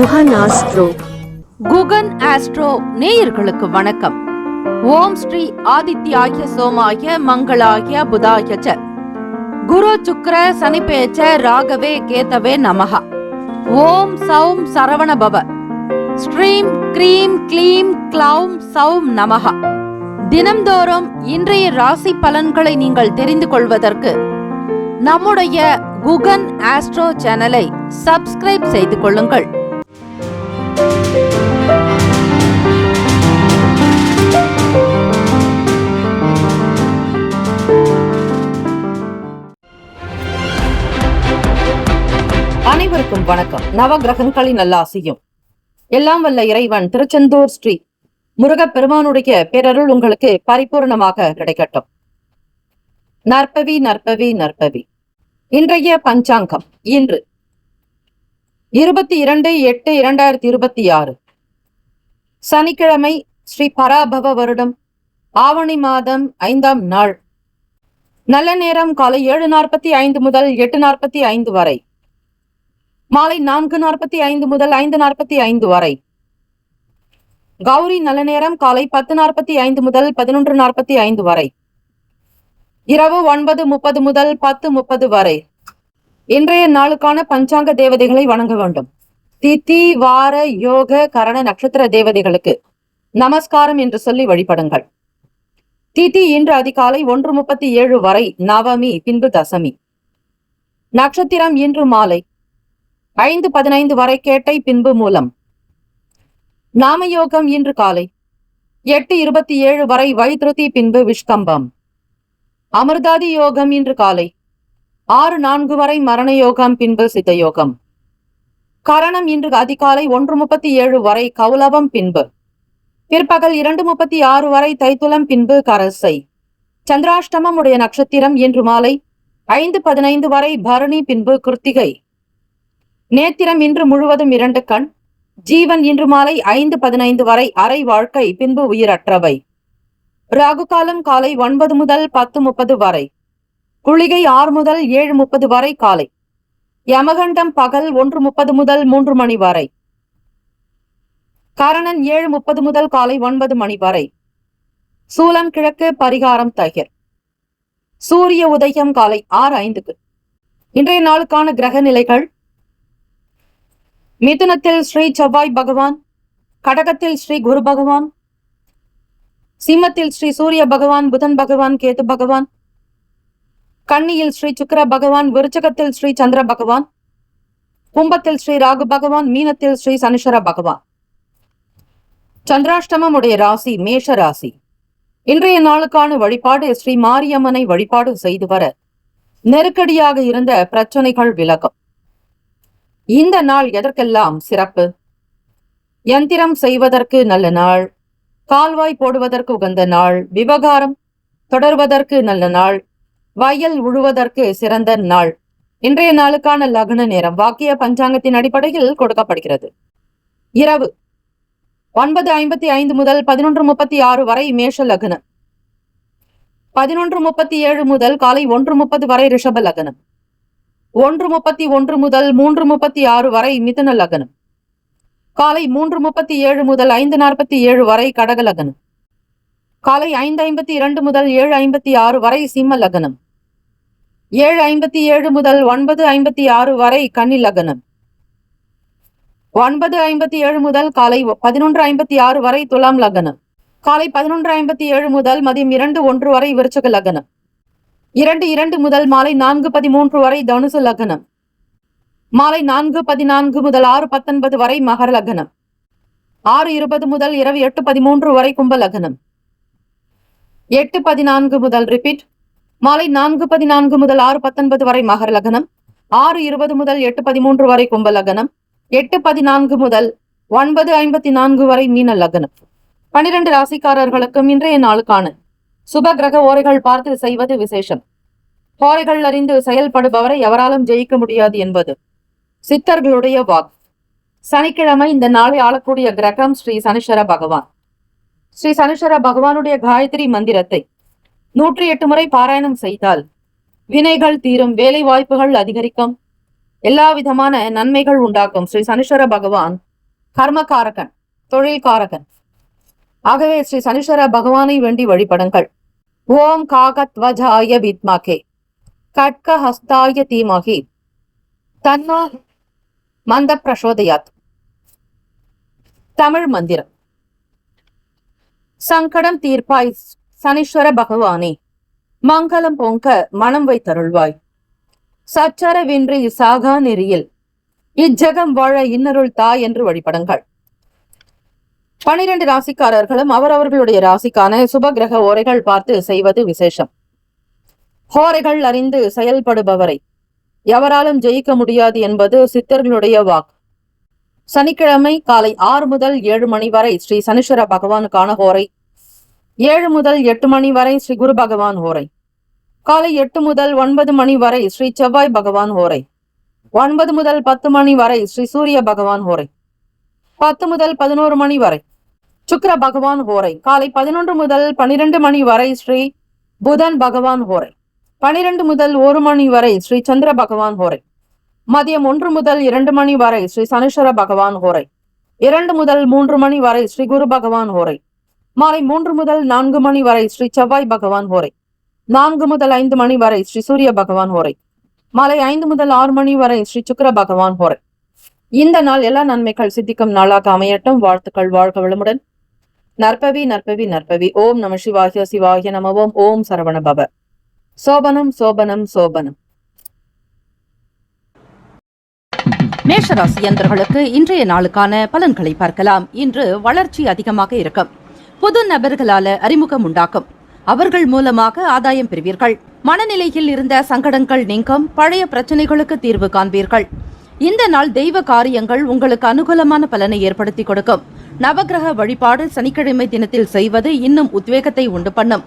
Guhan astro. Guhan astro நேயர்களுக்கு வணக்கம். ஓம் ஸ்ரீ ஆதித்யாய சோமாய மங்களாய புதாய ச குரு சுக்ர சனிபேச்ச ராகவே கேதவே நமஹ. ஓம் சௌம் சரவண பவ ஸ்ரீம் க்ரீம் க்ளீம் க்ளௌம் சௌம் நமஹ. தினம்தோறும் இன்றைய ராசி பலன்களை நீங்கள் தெரிந்து கொள்வதற்கு நம்முடைய குகன் ஆஸ்ட்ரோ சேனலை சப்ஸ்கிரைப் செய்து கொள்ளுங்கள். அனைவருக்கும் வணக்கம். நவகிரகங்களின் நல்லாசியும் எல்லாம் வல்ல இறைவன் திருச்செந்தூர் ஸ்ரீ முருகப்பெருமானுடைய பேரருள் உங்களுக்கு பரிபூர்ணமாக கிடைக்கட்டும். நற்பவி நற்பவி நற்பவி. இன்றைய பஞ்சாங்கம் இன்று 22/8/2026 சனிக்கிழமை, ஸ்ரீ பராபவ வருடம் ஆவணி மாதம் 5ஆம் நாள். நல்ல நேரம் காலை 7:45 முதல் 8:45 வரை, மாலை 4:45 முதல் 5:45 வரை. கௌரி நல்ல நேரம் காலை 10:45 முதல் 11:45 வரை, இரவு 9:30 முதல் 10:30 வரை. இன்றைய நாளுக்கான பஞ்சாங்க தேவதைகளை வணங்க வேண்டும். திதி, வார, யோக, கரண, நட்சத்திர தேவதைகளுக்கு நமஸ்காரம் என்று சொல்லி வழிபடுங்கள். திதி இன்று அதிகாலை 1:37 வரை நவமி, பின்பு தசமி. நட்சத்திரம் இன்று மாலை 5:15 வரை கேட்டை, பின்பு மூலம். நாமயோகம் இன்று காலை 8:27 வரை வைத்ருதி, பின்பு விஷ்கம்பம். அமிர்தாதி யோகம் இன்று காலை 6:04 வரை மரண யோகம், பின்பு சித்த யோகம். கரணம் இன்று அதிகாலை 1:37 வரை கௌலவம், பின்பு பிற்பகல் 2:36 வரை தைத்துலம், பின்பு கரசை. சந்திராஷ்டமம் உடைய நட்சத்திரம் இன்று மாலை 5:15 வரை பரணி, பின்பு கிருத்திகை. நேத்திரம் இன்று முழுவதும் 2 கண். ஜீவன் இன்று மாலை 5:15 வரை அரை வாழ்க்கை, பின்பு உயிரற்றவை. ராகு காலம் காலை 9 முதல் 10:30 வரை, குளிகை 6 முதல் 7:30 வரை காலை. யமகண்டம் பகல் 1:30 முதல் 3 மணி வரை. கரணன் 7:30 முதல் காலை 9 மணி வரை. சூலம் கிழக்கு, பரிகாரம் தகிர். சூரிய உதயம் காலை 6:05. இன்றைய நாளுக்கான கிரக நிலைகள்: மிதுனத்தில் ஸ்ரீ செவ்வாய் பகவான், கடகத்தில் ஸ்ரீ குரு பகவான், சிம்மத்தில் ஸ்ரீ சூரிய பகவான், புதன் பகவான், கேது பகவான், கன்னியில் ஸ்ரீ சுக்கிர பகவான், விருச்சகத்தில் ஸ்ரீ சந்திர பகவான், கும்பத்தில் ஸ்ரீ ராகு பகவான், மீனத்தில் ஸ்ரீ சனிஸ்வர பகவான். சந்திராஷ்டமம் உடைய ராசி மேஷ ராசி. இன்றைய நாளுக்கான வழிபாடு: ஸ்ரீ மாரியம்மனை வழிபாடு செய்து வர நெருக்கடியாக இருந்த பிரச்சனைகள் விலகும். இந்த நாள் எதற்கெல்லாம் சிறப்பு? யந்திரம் செய்வதற்கு நல்ல நாள், கால்வாய் போடுவதற்கு உகந்த நாள், விவகாரம் தொடர்வதற்கு நல்ல நாள், வயல் உழுவதற்கு சிறந்த நாள். இன்றைய நாளுக்கான லக்ன நேரம் வாக்கிய பஞ்சாங்கத்தின் அடிப்படையில் கொடுக்கப்படுகிறது. இரவு 9:55 முதல் 11:36 வரை மேஷ லக்னம். 11:37 முதல் காலை 1:30 வரை ரிஷப லக்னம். 1:31 முதல் 3:36 வரை மிதுன லக்னம். காலை 3:37 முதல் 5:47 வரை கடக லக்னம். காலை 5:52 முதல் 7:56 வரை சிம்ம லக்னம். 7:57 முதல் 9:56 வரை கன்னி லக்னம். 9:57 முதல் காலை 11:56 வரை துலாம் லக்னம். காலை 11:57 முதல் மதியம் 2:01 வரை விருச்சக லக்னம். 2:02 முதல் மாலை 4:13 வரை தனுசு லக்னம். மாலை 4:14 முதல் 6:19 வரை மகர லக்னம். 6:20 முதல் இரவு 8:13 வரை கும்ப லக்னம். 8:14 முதல் ரிப்பீட். மாலை 4:14 முதல் 6:19 வரை மகர லக்னம். 6:20 முதல் 8:13 வரை கும்ப லக்னம். 8:14 முதல் 9:54 வரை மீன லக்னம். 12 ராசிக்காரர்களுக்கும் இன்றைய நாளுக்கான சுப கிரக ஓரைகள் பார்த்து செய்வது விசேஷம். ஓரைகள் அறிந்து செயல்படுபவரை எவராலும் ஜெயிக்க முடியாது என்பது சித்தர்களுடைய வாக்கு. சனிக்கிழமை இந்த நாளை ஆளக்கூடிய கிரகம் ஸ்ரீ சனிஸ்வர பகவான். ஸ்ரீ சனிஸ்வர பகவானுடைய காயத்ரி மந்திரத்தை 108 முறை பாராயணம் செய்தால் வினைகள் தீரும், வேலை வாய்ப்புகள் அதிகரிக்கும், எல்லா விதமான நன்மைகள் உண்டாக்கும். ஸ்ரீ சனீஸ்வர பகவான் கர்மகாரகன், தொழில்காரகன். ஆகவே ஸ்ரீ சனீஸ்வர பகவானை வேண்டி வழிபடுங்கள். ஓம் காகத்வஜாய வித்மகே கட்க ஹஸ்தாய தீமகி தன்னோ மந்த பிரசோதயாத். தமிழ் மந்திரம். சங்கடம் தீர்ப்பாய் சனீஸ்வர பகவானே, மங்களம் பொங்க மனம் வைத்தருள்வாய். சச்சரவின்றி சாகா நெறியில் இஜகம் வாழ இன்னருள் தாய் என்று வழிபடுங்கள். 12 ராசிக்காரர்களும் அவரவர்களுடைய ராசிக்கான சுப கிரக ஓரைகள் பார்த்து செய்வது விசேஷம். ஹோரைகள் அறிந்து செயல்படுபவரை எவராலும் ஜெயிக்க முடியாது என்பது சித்தர்களுடைய வாக்கு. சனிக்கிழமை காலை 6 முதல் 7 மணி வரை ஸ்ரீ சனீஸ்வர பகவானுக்கான ஹோரை, 7 முதல் 8 மணி வரை ஸ்ரீ குரு பகவான் ஹோரை, காலை 8 முதல் 9 மணி வரை ஸ்ரீ செவ்வாய் பகவான் ஹோரை, 9 முதல் 10 மணி வரை ஸ்ரீ சூரிய பகவான் ஹோரை, 10 முதல் 11 மணி வரை சுக்கிர பகவான் ஹோரை, காலை 11 முதல் 12 மணி வரை ஸ்ரீ புதன் பகவான் ஹோரை, 12 முதல் 1 மணி வரை ஸ்ரீ சந்திர பகவான் ஹோரை, மதியம் 1 முதல் 2 மணி வரை ஸ்ரீ சனீஸ்வர பகவான் ஹோரை, 2 முதல் 3 மணி வரை ஸ்ரீ குரு பகவான் ஹோரை, மாலை 3 முதல் 4 மணி வரை ஸ்ரீ செவ்வாய் பகவான் ஹோரை, 4 முதல் 5 மணி வரை ஸ்ரீ சூரிய பகவான் ஹோரை, மாலை 5 முதல் 6 மணி வரை ஸ்ரீ சுக்கிர பகவான் ஹோரை. இந்த நாள் எல்லா நன்மைகள் சித்திக்கும் நாளாக அமையட்டும். வாழ்த்துக்கள். வாழ்க வளமுடன். நற்பவி நற்பவி நற்பவி. ஓம் நம சிவாய சிவாய நமவோம். ஓம் சரவண பவ. சோபனம் சோபனம் சோபனம். மேஷராசி அன்பர்களுக்கு இன்றைய நாளுக்கான பலன்களை பார்க்கலாம். இன்று வளர்ச்சி அதிகமாக இருக்கும். புது நபர்களால அறிமுகம் உண்டாக்கும். அவர்கள் மூலமாக ஆதாயம் பெறுவீர்கள். மனநிலையில் இருந்த சங்கடங்கள் நீங்கும். பழைய பிரச்சனைகளுக்கு தீர்வு காண்பீர்கள். இந்த நாள் தெய்வ காரியங்கள் உங்களுக்கு அனுகூலமான பலனை ஏற்படுத்தி கொடுக்கும். நவகிரக வழிபாடு சனிக்கிழமை தினத்தில் செய்வது இன்னும் உத்வேகத்தை உண்டு பண்ணும்.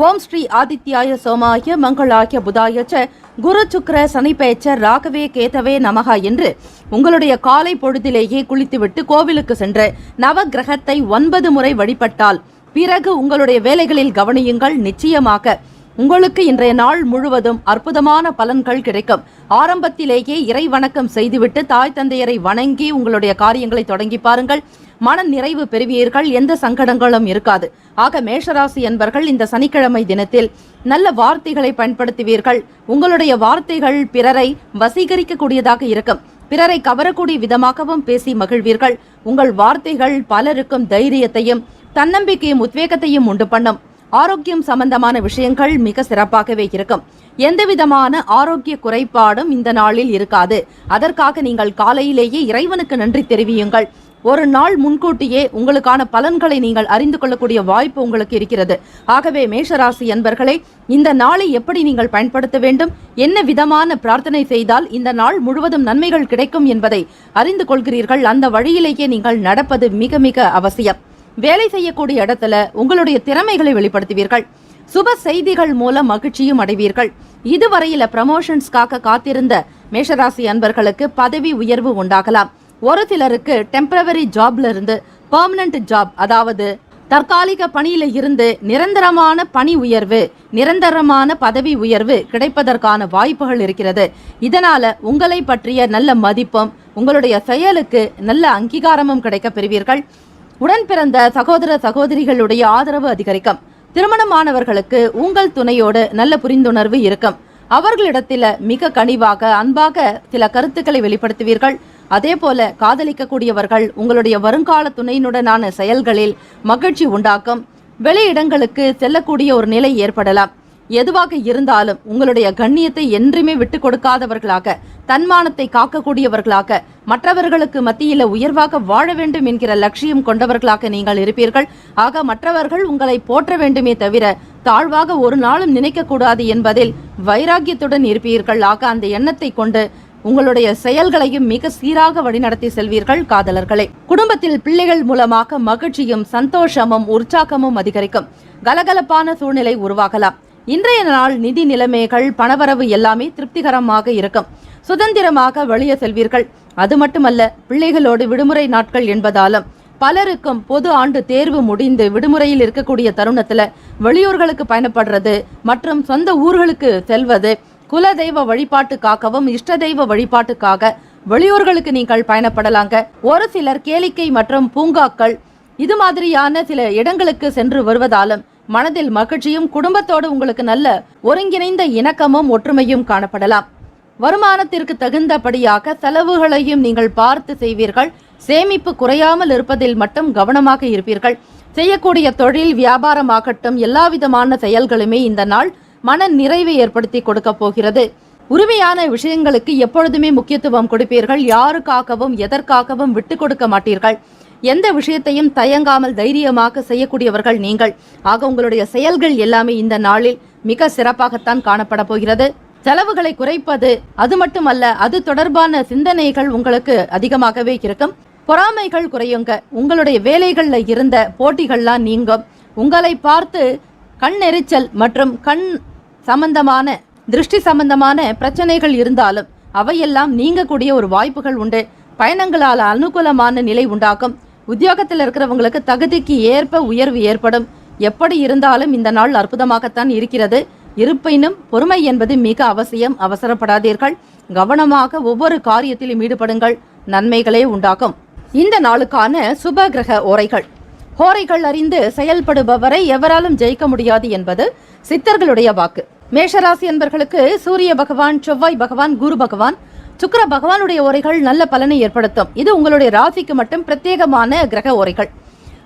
ஓம் ஸ்ரீ ஆதித்யாய சோமாய மங்களாய புதாயச்ச குரு சுக்கிர சனி பேச்ச ராகவே கேதவே நமகா என்று உங்களுடைய காலை பொழுதிலேயே குளித்துவிட்டு கோவிலுக்கு சென்று நவகிரகத்தை 9 முறை வழிபட்டால் பிறகு உங்களுடைய வேலைகளில் கவனியுங்கள். நிச்சயமாக உங்களுக்கு இன்றைய நாள் முழுவதும் அற்புதமான பலன்கள் கிடைக்கும். ஆரம்பத்திலேயே இறை வணக்கம் செய்துவிட்டு தாய் தந்தையரை வணங்கி உங்களுடைய காரியங்களை தொடங்கி பாருங்கள். மன நிறைவு பெறுவீர்கள். எந்த சங்கடங்களும் இருக்காது. ஆக மேஷராசி என்பர்கள் இந்த சனிக்கிழமை தினத்தில் நல்ல வார்த்தைகளை பயன்படுத்துவீர்கள். உங்களுடைய வார்த்தைகள் பிறரை வசீகரிக்கக்கூடியதாக இருக்கும். பிறரை கவரக்கூடிய விதமாகவும் பேசி மகிழ்வீர்கள். உங்கள் வார்த்தைகள் பலருக்கும் தைரியத்தையும் தன்னம்பிக்கையும் உத்வேகத்தையும் உண்டு பண்ணும். ஆரோக்கியம் சம்பந்தமான விஷயங்கள் மிக சிறப்பாகவே இருக்கும். எந்தவிதமான ஆரோக்கிய குறைபாடும் இந்த நாளில் இருக்காது. அதற்காக நீங்கள் காலையிலேயே இறைவனுக்கு நன்றி தெரிவியுங்கள். ஒரு நாள் முன்கூட்டியே உங்களுக்கான பலன்களை நீங்கள் அறிந்து கொள்ளக்கூடிய வாய்ப்பு உங்களுக்கு இருக்கிறது. ஆகவே மேஷராசி அன்பர்களே, இந்த நாளை எப்படி நீங்கள் பயன்படுத்த வேண்டும், என்ன விதமான பிரார்த்தனை செய்தால் இந்த நாள் முழுவதும் நன்மைகள் கிடைக்கும் என்பதை அறிந்து கொள்கிறீர்கள். அந்த வழியிலேயே நீங்கள் நடப்பது மிக மிக அவசியம். வேலை செய்யக்கூடிய இடத்துல உங்களுடைய திறமைகளை வெளிப்படுத்துவீர்கள். சுப செய்திகள் மூலம் மகிழ்ச்சியும் அடைவீர்கள். இதுவரையில ப்ரமோஷன்ஸ்க்காக காத்திருந்த மேஷராசி அன்பர்களுக்கு பதவி உயர்வு உண்டாகலாம். ஒரு சிலருக்கு டெம்பரவரி ஜாப்ல இருந்து பெர்மனன்ட் ஜாப், அதாவது தற்காலிக பணியில இருந்து நிரந்தரமான பணி உயர்வு, நிரந்தரமான பதவி உயர்வு கிடைப்பதற்கான வாய்ப்புகள் இருக்கிறது. இதனால உங்களை பற்றிய நல்ல மதிப்பும் உங்களுடைய செயலுக்கு நல்ல அங்கீகாரமும் கிடைக்க பெறுவீர்கள். உடன் பிறந்த சகோதர சகோதரிகளுடைய ஆதரவு அதிகரிக்கும். திருமணமானவர்களுக்கு உங்கள் துணையோடு நல்ல புரிந்துணர்வு இருக்கும். அவர்களிடத்தில் மிக கனிவாக அன்பாக சில கருத்துக்களை வெளிப்படுத்துவீர்கள். அதே போல காதலிக்கக்கூடியவர்கள் உங்களுடைய வருங்கால துணையினுடனான செயல்களில் மகிழ்ச்சி உண்டாக்கும். வெளியிடங்களுக்கு செல்லக்கூடிய ஒரு நிலை ஏற்படலாம். எதுவாக இருந்தாலும் உங்களுடைய கண்ணியத்தை என்றுமே விட்டு கொடுக்காதவர்களாக, தன்மானத்தை காக்கக்கூடியவர்களாக, மற்றவர்களுக்கு மத்தியில உயர்வாக வாழ வேண்டும் என்கிற லட்சியம் கொண்டவர்களாக நீங்கள் இருப்பீர்கள். ஆக மற்றவர்கள் உங்களை போற்ற வேண்டுமே தவிர தாழ்வாக ஒரு நாளும் நினைக்க கூடாது என்பதில் வைராக்கியத்துடன் இருப்பீர்கள். ஆக அந்த எண்ணத்தை கொண்டு உங்களுடைய செயல்களையும் மிக சீராக வழிநடத்தி செல்வீர்கள். காதலர்களே, குடும்பத்தில் பிள்ளைகள் மூலமாக மகிழ்ச்சியும் சந்தோஷமும் உற்சாகமும் அதிகரிக்கும். கலகலப்பான சூழ்நிலை உருவாகலாம். இன்றைய நாள் நிதி நிலைமைகள், பணவரவு எல்லாமே திருப்திகரமாக இருக்கும். சுதந்திரமாக வெளியே செல்வீர்கள். அது மட்டுமல்ல, பிள்ளைகளோடு விடுமுறை நாட்கள் என்பதாலும் பலருக்கும் பொது ஆண்டு தேர்வு முடிந்து விடுமுறையில் இருக்கக்கூடிய தருணத்துல வெளியூர்களுக்கு பயணப்படுறது மற்றும் சொந்த ஊர்களுக்கு செல்வது, குலதெய்வ வழிபாட்டுக்காகவும் இஷ்ட தெய்வ வழிபாட்டுக்காக வெளியூர்களுக்கு நீங்கள் பயணப்படலாங்க. ஒரு சிலர் கேளிக்கை மற்றும் பூங்காக்கள் இது மாதிரியான சில இடங்களுக்கு சென்று வருவதாலும் மனதில் மகிழ்ச்சியும் குடும்பத்தோடு உங்களுக்கு நல்ல ஒருங்கிணைந்த இணக்கமும் ஒற்றுமையும் காணப்படலாம். வருமானத்திற்கு தகுந்தபடியாக செலவுகளையும் நீங்கள் பார்த்து செய்வீர்கள். சேமிப்பு குறையாமல் இருப்பதில் மட்டும் கவனமாக இருப்பீர்கள். செய்யக்கூடிய தொழில் வியாபாரமாகட்டும் எல்லாவிதமான செயல்களுமே இந்த நாள் மன நிறைவை ஏற்படுத்தி கொடுக்க போகிறது. உரிமையான விஷயங்களுக்கு எப்பொழுதுமே முக்கியத்துவம் கொடுப்பீர்கள். யாருக்காகவும் எதற்காகவும் விட்டு கொடுக்க மாட்டீர்கள். எந்த விஷயத்தையும் தயங்காமல் தைரியமாக செய்யக்கூடியவர்கள் நீங்கள். ஆக உங்களுடைய செயல்கள் எல்லாமே இந்த நாளில் மிக சிறப்பாகத்தான் காணப்பட போகிறது. செலவுகளை குறைப்பது அது மட்டுமல்ல, அது தொடர்பான சிந்தனைகள் உங்களுக்கு அதிகமாகவே இருக்கும். பொறாமைகள் குறையுங்க. உங்களுடைய வேலைகள்ல இருந்த போட்டிகள்லாம் நீங்கும். உங்களை பார்த்து கண் எரிச்சல் மற்றும் கண் சம்பந்தமான திருஷ்டி சம்பந்தமான பிரச்சனைகள் இருந்தாலும் அவையெல்லாம் நீங்கக்கூடிய ஒரு வாய்ப்புகள் உண்டு. பயணங்களால் அனுகூலமான நிலை உண்டாகும். உத்தியோகத்தில் இருக்கிறவங்களுக்கு தகுதிக்கு ஏற்ப உயர்வு ஏற்படும். எப்படி இருந்தாலும் இந்த நாள் அற்புதமாகத்தான் இருக்கிறது. இருப்பினும் பொறுமை என்பது மிக அவசியம். அவசரப்படாதீர்கள். கவனமாக ஒவ்வொரு காரியத்திலும் ஈடுபடுங்கள். நன்மைகளே உண்டாகும். இந்த நாளுக்கான சுப கிரக ஹோரைகள் அறிந்து செயல்படுபவரை எவராலும் ஜெயிக்க முடியாது என்பது சித்தர்களுடைய வாக்கு. மேஷராசி என்பர்களுக்கு சூரிய பகவான், செவ்வாய் பகவான், குரு பகவான், சுக்கிர பகவானுடைய ஓரைகள் நல்ல பலனை ஏற்படுத்தும். இது உங்களுடைய ராசிக்கு மட்டும் பிரத்யேகமான கிரக ஓரைகள்.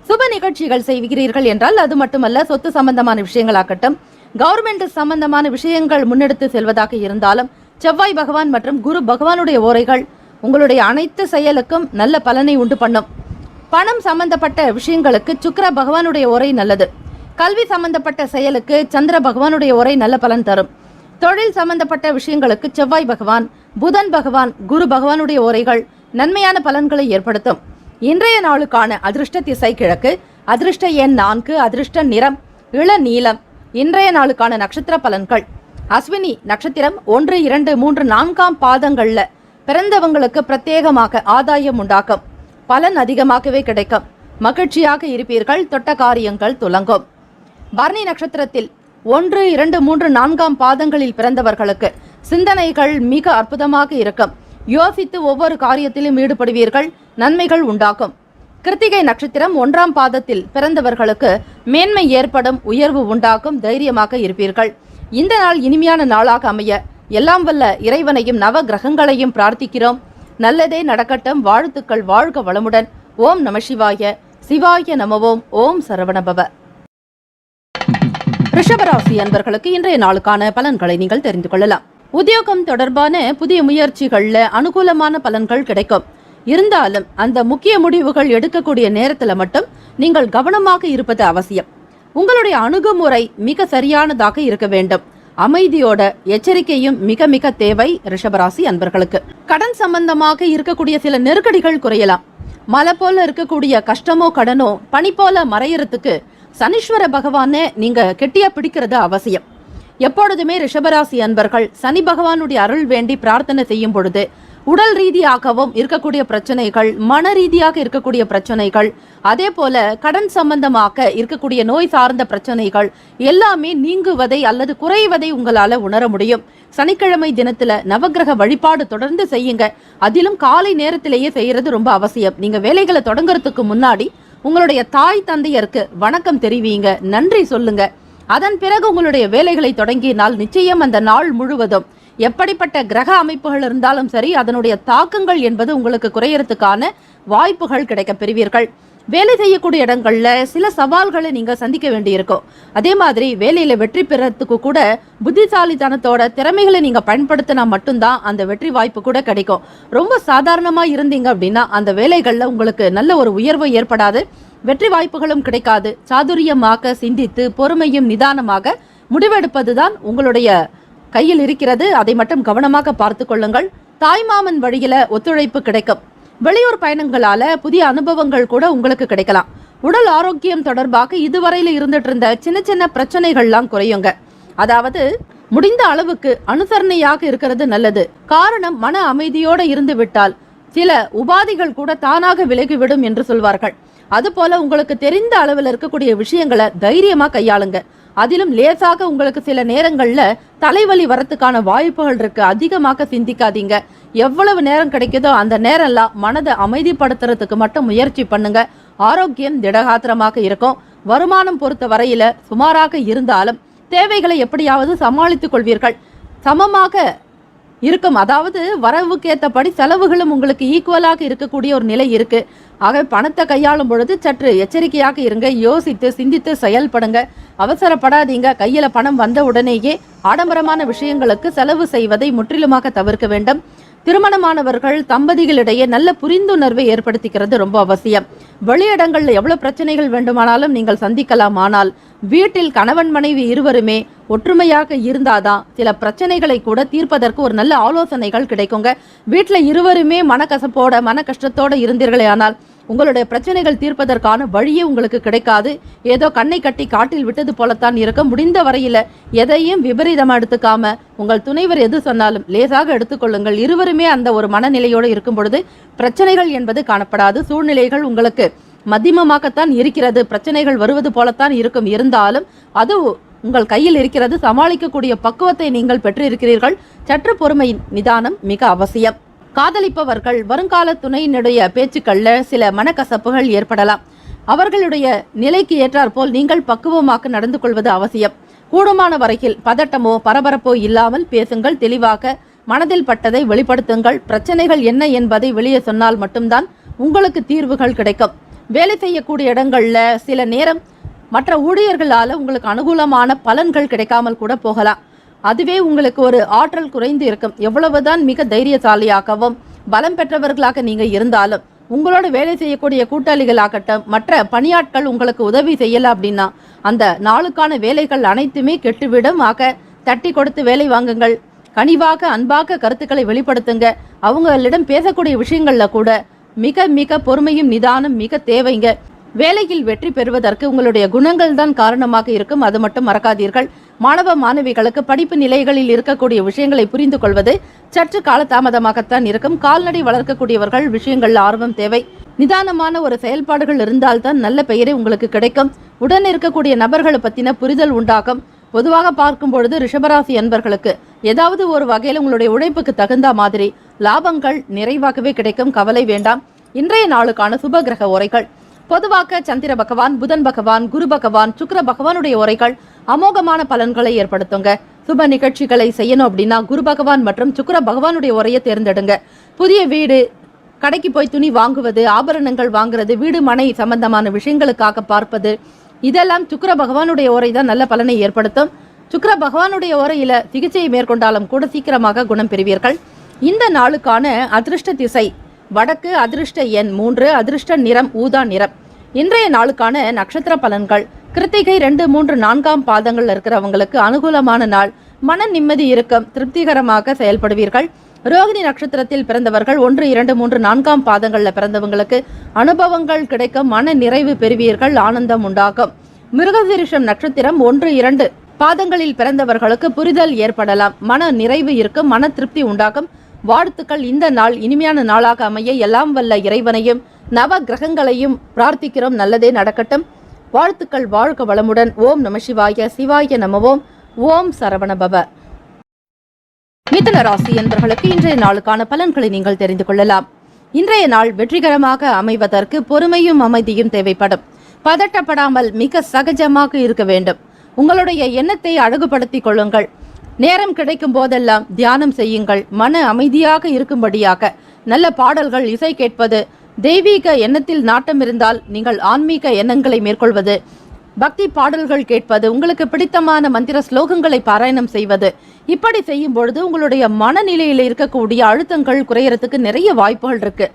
சுப நிகழ்ச்சிகள் செய்கிறீர்கள் என்றால் அது மட்டுமல்ல, சொத்து சம்பந்தமான விஷயங்களாகட்டும், கவர்மெண்ட் சம்பந்தமான விஷயங்கள் முன்னெடுத்து செல்வதாக இருந்தாலும் செவ்வாய் பகவான் மற்றும் குரு பகவானுடைய ஓரைகள் உங்களுடைய அனைத்து செயலுக்கும் நல்ல பலனை உண்டு பண்ணும். பணம் சம்பந்தப்பட்ட விஷயங்களுக்கு சுக்கிர பகவானுடைய ஓரை நல்லது. கல்வி சம்பந்தப்பட்ட செயலுக்கு சந்திர பகவானுடைய ஓரை நல்ல பலன் தரும். தொழில் சம்பந்தப்பட்ட விஷயங்களுக்கு செவ்வாய் பகவான், புதன் பகவான், குரு பகவானுடைய ஓரைகள் நன்மையான பலன்களை ஏற்படுத்தும். இன்றைய நாளுக்கான அதிர்ஷ்ட திசை கிழக்கு, அதிர்ஷ்ட எண் 4, அதிர்ஷ்ட நிறம் இளநீலம். இன்றைய நாளுக்கான நட்சத்திர பலன்கள். அஸ்வினி நட்சத்திரம் 1, 2, 3, 4ஆம் பாதங்கள்ல பிறந்தவங்களுக்கு பிரத்யேகமாக ஆதாயம் உண்டாக்கும். பலன் அதிகமாகவே கிடைக்கும். மகிழ்ச்சியாக இருப்பீர்கள். தொட்ட காரியங்கள் துலங்கும். பரணி நட்சத்திரத்தில் 1, 2, 3, 4ஆம் பாதங்களில் பிறந்தவர்களுக்கு சிந்தனைகள் மிக அற்புதமாக இருக்கும். யோசித்து ஒவ்வொரு காரியத்திலும் ஈடுபடுவீர்கள். நன்மைகள் உண்டாகும். கிருத்திகை நட்சத்திரம் 1ஆம் பாதத்தில் பிறந்தவர்களுக்கு மேன்மை ஏற்படும். உயர்வு உண்டாகும். தைரியமாக இருப்பீர்கள். இந்த நாள் இனிமையான நாளாக அமைய எல்லாம் வல்ல இறைவனையும் நவ கிரகங்களையும் பிரார்த்திக்கிறோம். நல்லதே நடக்கட்டும். வாழ்த்துக்கள். வாழ்க வளமுடன். ஓம் நம சிவாய. சிவாய நமவோம். ஓம் சரவணபவ. ரிஷபராசி அன்பர்களுக்கு இன்றைய நாளுக்கான பலன்களை நீங்கள் தெரிந்து கொள்ளலாம். உத்தியோகம் தொடர்பான புதிய முயற்சிகள்ல அனுகூலமான பலன்கள் கிடைக்கும். இருந்தாலும் அந்த முக்கிய முடிவுகள் எடுக்கக்கூடிய நேரத்துல மட்டும் நீங்கள் கவனமாக இருப்பது அவசியம். உங்களுடைய அணுகுமுறை மிக சரியானதாக இருக்க வேண்டும். அமைதியோட எச்சரிக்கையும் மிக மிக தேவை. ரிஷபராசி அன்பர்களுக்கு கடன் சம்பந்தமாக இருக்கக்கூடிய சில நெருக்கடிகள் குறையலாம். மலை போல இருக்கக்கூடிய கஷ்டமோ கடனோ பனி போல மறையறதுக்கு சனீஸ்வர பகவானே நீங்க கெட்டியா பிடிக்கிறது அவசியம். எப்பொழுதுமே ரிஷபராசி அன்பர்கள் சனி பகவானுடைய அருள் வேண்டி பிரார்த்தனை செய்யும் பொழுது உடல் ரீதியாகவும் இருக்கக்கூடிய பிரச்சனைகள், மன ரீதியாக இருக்கக்கூடிய பிரச்சனைகள், அதே போல கடன் சம்பந்தமாக இருக்கக்கூடிய நோய் சார்ந்த பிரச்சனைகள் எல்லாமே நீங்குவதை அல்லது குறைவதை உங்களால உணர முடியும். சனிக்கிழமை தினத்துல நவக்கிரக வழிபாடு தொடர்ந்து செய்யுங்க. அதிலும் காலை நேரத்திலேயே செய்யறது ரொம்ப அவசியம். நீங்க வேலைகளை தொடங்குறதுக்கு முன்னாடி உங்களுடைய தாய் தந்தையருக்கு வணக்கம் தெரிவிங்க, நன்றி சொல்லுங்க. அதன் பிறகு உங்களுடைய வேலைகளை தொடங்கினால் நிச்சயம் அந்த நாள் முழுவதும் எப்படிப்பட்ட கிரக அமைப்புகள் இருந்தாலும் சரி அதனுடைய தாக்கங்கள் என்பது உங்களுக்கு குறையறதுக்கான வாய்ப்புகள் கிடைக்க பெறுவீர்கள். வேலை செய்யக்கூடிய இடங்கள்ல சில சவால்களை நீங்க சந்திக்க வேண்டியிருக்கும். அதே மாதிரி வேலையில வெற்றி பெறத்துக்கு கூட புத்திசாலித்தனத்தோட திறமைகளை நீங்க பயன்படுத்தினா மட்டும்தான் அந்த வெற்றி வாய்ப்பு கூட கிடைக்கும். ரொம்ப சாதாரணமா இருந்தீங்க அப்படின்னா அந்த வேலைகள்ல உங்களுக்கு நல்ல ஒரு உயர்வு ஏற்படாது. வெற்றி வாய்ப்புகளும் கிடைக்காது. சாதுரியமாக சிந்தித்து பொறுமையும் நிதானமாக முடிவெடுப்பதுதான் உங்களுடைய கையில் இருக்கிறது. அதை மட்டும் கவனமாக பார்த்து கொள்ளுங்கள். தாய்மாமன் வழியில ஒத்துழைப்பு கிடைக்கும். வெளியூர் பயணங்களால புதிய அனுபவங்கள் கூட உங்களுக்கு கிடைக்கலாம். உடல் ஆரோக்கியம் தொடர்பாக இதுவரையில இருந்துட்டு இருந்த சின்ன சின்ன பிரச்சனைகள்லாம் குறையுங்க. அதாவது முடிந்த அளவுக்கு அனுசரணையாக இருக்கிறது நல்லது. காரணம் மன அமைதியோட இருந்து விட்டால் சில உபாதிகள் கூட தானாக விலகிவிடும் என்று சொல்வார்கள். அதுபோல உங்களுக்கு தெரிந்த அளவில் இருக்கக்கூடிய விஷயங்களை தைரியமா கையாளுங்க. அதிலும் லேசாக உங்களுக்கு சில நேரங்கள்ல தலைவலி வரத்துக்கான வாய்ப்புகள் இருக்கு. அதிகமாக சிந்திக்காதீங்க. எவ்வளவு நேரம் கிடைக்குதோ அந்த நேரம்லாம் மனதை அமைதிப்படுத்துறதுக்கு மட்டும் முயற்சி பண்ணுங்க. ஆரோக்கியம் திடகாத்திரமாக இருக்கும். வருமானம் பொறுத்த வரையில சுமாராக இருந்தாலும் தேவைகளை எப்படியாவது சமாளித்துக் கொள்வீர்கள். சமமாக இருக்கும், அதாவது வரவுக்கேற்றபடி செலவுகளும் உங்களுக்கு ஈக்குவலாக இருக்கக்கூடிய ஒரு நிலை இருக்கு. ஆக பணத்தை கையாளும் பொழுது சற்று எச்சரிக்கையாக இருங்க. யோசித்து சிந்தித்து செயல்படுங்க. அவசரப்படாதீங்க. கையில பணம் வந்த உடனேயே ஆடம்பரமான விஷயங்களுக்கு செலவு செய்வதை முற்றிலுமாக தவிர்க்க வேண்டும். திருமணமானவர்கள் தம்பதிகளிடையே நல்ல புரிந்துணர்வை ஏற்படுத்திக்கிறது ரொம்ப அவசியம். வெளியிடங்கள்ல எவ்வளவு பிரச்சனைகள் வேண்டுமானாலும் நீங்கள் சந்திக்கலாம். ஆனால் வீட்டில் கணவன் மனைவி இருவருமே ஒற்றுமையாக இருந்தாதான் சில பிரச்சனைகளை கூட தீர்ப்பதற்கு ஒரு நல்ல ஆலோசனைகள் கிடைக்குங்க. வீட்டுல இருவருமே மனக்கசப்போட மன கஷ்டத்தோட இருந்தீர்களே ஆனால் உங்களுடைய பிரச்சனைகள் தீர்ப்பதற்கான வழியே உங்களுக்கு கிடைக்காது. ஏதோ கண்ணை கட்டி காட்டில் விட்டது போலத்தான் இருக்க. முடிந்த வரையில எதையும் விபரீதமா எடுத்துக்காம உங்கள் துணைவர் எது சொன்னாலும் லேசாக எடுத்துக்கொள்ளுங்கள். இருவருமே அந்த ஒரு மனநிலையோடு இருக்கும் பொழுது பிரச்சனைகள் என்பது காணப்படாது. சூழ்நிலைகள் உங்களுக்கு மத்தியமமாகத்தான் இருக்கிறது. பிரச்சனைகள் வருவது போலத்தான் இருக்கும். இருந்தாலும் அது உங்கள் கையில் இருக்கிறது. சமாளிக்கக்கூடிய பக்குவத்தை நீங்கள் பெற்றிருக்கிறீர்கள். சற்று பொறுமை நிதானம் மிக அவசியம். காதலிப்பவர்கள் வருங்கால துணையினுடைய பேச்சுக்கள்ல சில மனக்கசப்புகள் ஏற்படலாம். அவர்களுடைய நிலைக்கு ஏற்றாற்போல் நீங்கள் பக்குவமாக நடந்து கொள்வது அவசியம். கூடுமான வரையில் பதட்டமோ பரபரப்போ இல்லாமல் பேசுங்கள். தெளிவாக மனதில் பட்டதை வெளிப்படுத்துங்கள். பிரச்சனைகள் என்ன என்பதை வெளியே சொன்னால் மட்டும்தான் உங்களுக்கு தீர்வுகள் கிடைக்கும். வேலை செய்யக்கூடிய இடங்கள்ல சில நேரம் மற்ற ஊழியர்களால உங்களுக்கு அனுகூலமான பலன்கள் கிடைக்காமல் கூட போகலாம். அதுவே உங்களுக்கு ஒரு ஆற்றல் குறைந்து இருக்கும். எவ்வளவுதான் மிக தைரியசாலியாகவும் பலம் பெற்றவர்களாக நீங்க இருந்தாலும் உங்களோட வேலை செய்யக்கூடிய கூட்டாளிகளாகட்டும் மற்ற பணியாட்கள் உங்களுக்கு உதவி செய்யல அப்படின்னா அந்த நாளுக்கான வேலைகள் அனைத்துமே கெட்டுவிடும். ஆக தட்டி கொடுத்து வேலை வாங்குங்கள். கனிவாக அன்பாக கருத்துக்களை வெளிப்படுத்துங்க. அவங்களிடம் பேசக்கூடிய விஷயங்கள்ல கூட மிக மிக பொறுமையும் நிதானம் மிக தேவைங்க. வேலையில் வெற்றி பெறுவதற்கு உங்களுடைய குணங்கள் தான் காரணமாக இருக்கும். அது மட்டும் மறக்காதீர்கள். மாணவ மாணவிகளுக்கு படிப்பு நிலைகளில் இருக்கக்கூடிய விஷயங்களை புரிந்து கொள்வது சற்று காலதாமதமாகத்தான் இருக்கும். கால்நடை வளர்க்கக்கூடியவர்கள் விஷயங்கள் ஆர்வம் தேவை. நிதானமான ஒரு செயல்பாடுகள் இருந்தால்தான் நல்ல பெயரை உங்களுக்கு கிடைக்கும். உடன் இருக்கக்கூடிய நபர்களை பற்றின புரிதல் உண்டாகும். பொதுவாக பார்க்கும் பொழுது ரிஷபராசி அன்பர்களுக்கு ஏதாவது ஒரு வகையில் உங்களுடைய உழைப்புக்கு தகுந்த மாதிரி லாபங்கள் நிறைவாகவே கிடைக்கும். கவலை வேண்டாம். இன்றைய நாளுக்கான சுப கிரக உரைகள். பொதுவாக சந்திர பகவான், புதன் பகவான், குரு பகவான், சுக்கிர பகவானுடைய உரைகள் அமோகமான பலன்களை ஏற்படுத்துங்க. சுப நிகழ்ச்சிகளை செய்யணும் அப்படின்னா குரு பகவான் மற்றும் சுக்கிர பகவானுடைய உரையை தேர்ந்தெடுங்க. புதிய வீடு, கடைக்கு போய் துணி வாங்குவது, ஆபரணங்கள் வாங்குறது, வீடு மனை சம்பந்தமான விஷயங்களுக்காக பார்ப்பது, இதெல்லாம் சுக்கிர பகவானுடைய உரை தான் நல்ல பலனை ஏற்படுத்தும். சுக்கிர பகவானுடைய உரையில சிகிச்சையை மேற்கொண்டாலும் கூட சீக்கிரமாக குணம் பெறுவீர்கள். இந்த நாளுக்கான அதிர்ஷ்ட திசை வடக்கு, அதிர்ஷ்ட எண் 3, அதிர்ஷ்ட நிறம் ஊதா நிறம். இன்றைய நாளுக்கான நட்சத்திர பலன்கள். கிருத்திகை 2, 3, 4ஆம் பாதங்கள் இருக்கிறவங்களுக்கு அனுகூலமான நாள். மன நிம்மதி இருக்கும். திருப்திகரமாக செயல்படுவீர்கள். ரோகிணி நட்சத்திரத்தில் பிறந்தவர்கள் 1, 2, 3, 4ஆம் பாதங்கள்ல பிறந்தவங்களுக்கு அனுபவங்கள் கிடைக்கும். மன நிறைவு பெறுவீர்கள். ஆனந்தம் உண்டாகும். மிருகசீரிஷம் நட்சத்திரம் 1, 2 பாதங்களில் பிறந்தவர்களுக்கு புரிதல் ஏற்படலாம். மன நிறைவு இருக்கும். மன திருப்தி உண்டாகும். வாழ்த்துக்கள். இந்த நாள் இனிமையான நாளாக அமைய எல்லாம் வல்ல இறைவனையும் நவ கிரகங்களையும் பிரார்த்திக்கிறோம். நல்லதே நடக்கட்டும். வாழ்த்துக்கள். வாழ்க வளமுடன். ஓம் நம சிவாய. சிவாய நமவோம். ஓம் சரவணபவ. மிதுன ராசி என்பவர்களுக்கு இன்றைய நாளுக்கான பலன்களை நீங்கள் தெரிந்து கொள்ளலாம். இன்றைய நாள் வெற்றிகரமாக அமைவதற்கு பொறுமையும் அமைதியும் தேவைப்படும். பதட்டப்படாமல் மிக சகஜமாக இருக்க வேண்டும். உங்களுடைய எண்ணத்தை அழகுபடுத்திக் கொள்ளுங்கள். நேரம் கிடைக்கும் போதெல்லாம் தியானம் செய்யுங்கள். மன அமைதியாக இருக்கும்படியாக நல்ல பாடல்கள், இசை கேட்பது, தெய்வீக எண்ணத்தில் நாட்டம் இருந்தால் நீங்கள் ஆன்மீக எண்ணங்களை மேற்கொள்வது, பக்தி பாடல்கள் கேட்பது, உங்களுக்கு பிடித்தமான மந்திர ஸ்லோகங்களை பாராயணம் செய்வது, இப்படி செய்யும் பொழுது உங்களுடைய மனநிலையில் இருக்கக்கூடிய அழுத்தங்கள் குறையறதுக்கு நிறைய வாய்ப்புகள் இருக்கு.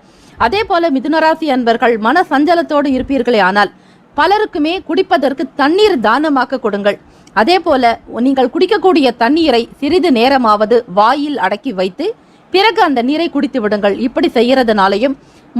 அதே போல மிதுனராசி அன்பர்கள் மன சஞ்சலத்தோடு இருப்பீர்களே ஆனால் பலருக்குமே குடிப்பதற்கு தண்ணீர் தானமாக்க கொடுங்கள். அதே போல நீங்கள் குடிக்கக்கூடிய தண்ணீரை சிறிது நேரமாவது வாயில் அடக்கி வைத்து பிறகு அந்த நீரை குடித்து விடுங்கள். இப்படி செய்யறதுனாலையும்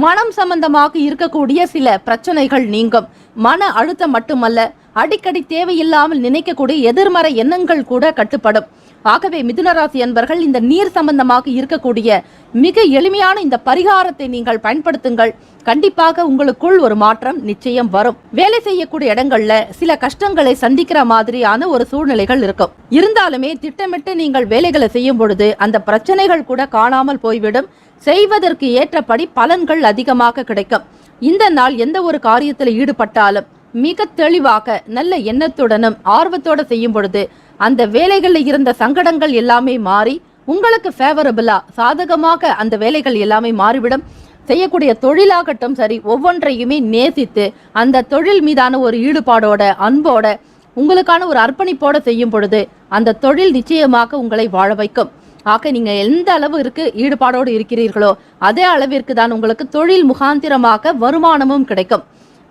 மனம் சம்பந்தமாக இருக்கக்கூடிய சில பிரச்சனைகள் நீங்கும். மன அழுத்தம் மட்டுமல்ல, அடிக்கடி தேவையில்லாமல் நினைக்கக்கூடிய எதிர்மறை எண்ணங்கள் கூட கட்டுப்படும். ஆகவே மிதுனராசி அன்பர்கள் இந்த நீர் சம்பந்தமாக இருக்கக்கூடிய மிக எளிமையான இந்த பரிகாரத்தை நீங்கள் பயன்படுத்துங்கள். கண்டிப்பாக உங்களுக்குள் ஒரு மாற்றம் நிச்சயம் வரும். வேலை செய்யக்கூடிய இடங்கள்ல சில கஷ்டங்களை சந்திக்கிற மாதிரியான ஒரு சூழ்நிலைகள் இருக்கும். இருந்தாலுமே திட்டமிட்டு நீங்கள் வேலைகளை செய்யும் பொழுது அந்த பிரச்சனைகள் கூட காணாமல் போய்விடும். செய்வதற்கு ஏற்றபடி பலன்கள் அதிகமாக கிடைக்கும். இந்த நாள் எந்த ஒரு காரியத்தில் ஈடுபட்டாலும் மிக தெளிவாக நல்ல எண்ணத்துடனும் ஆர்வத்தோட செய்யும் பொழுது அந்த வேலைகளில் இருந்த சங்கடங்கள் எல்லாமே மாறி உங்களுக்கு ஃபேவரபிளா சாதகமாக அந்த வேலைகள் எல்லாமே மாறிவிடும். செய்யக்கூடிய தொழிலாகட்டும் சரி, ஒவ்வொன்றையுமே நேசித்து அந்த தொழில் மீதான ஒரு ஈடுபாடோட அன்போட உங்களுக்கான ஒரு அர்ப்பணிப்போட செய்யும் பொழுது அந்த தொழில் நிச்சயமாக உங்களை வாழ வைக்கும். ஆக நீங்க எந்த அளவிற்கு ஈடுபாடோடு இருக்கிறீர்களோ அதே அளவிற்கு தான் உங்களுக்கு தொழில் முகாந்திரமாக வருமானமும் கிடைக்கும்.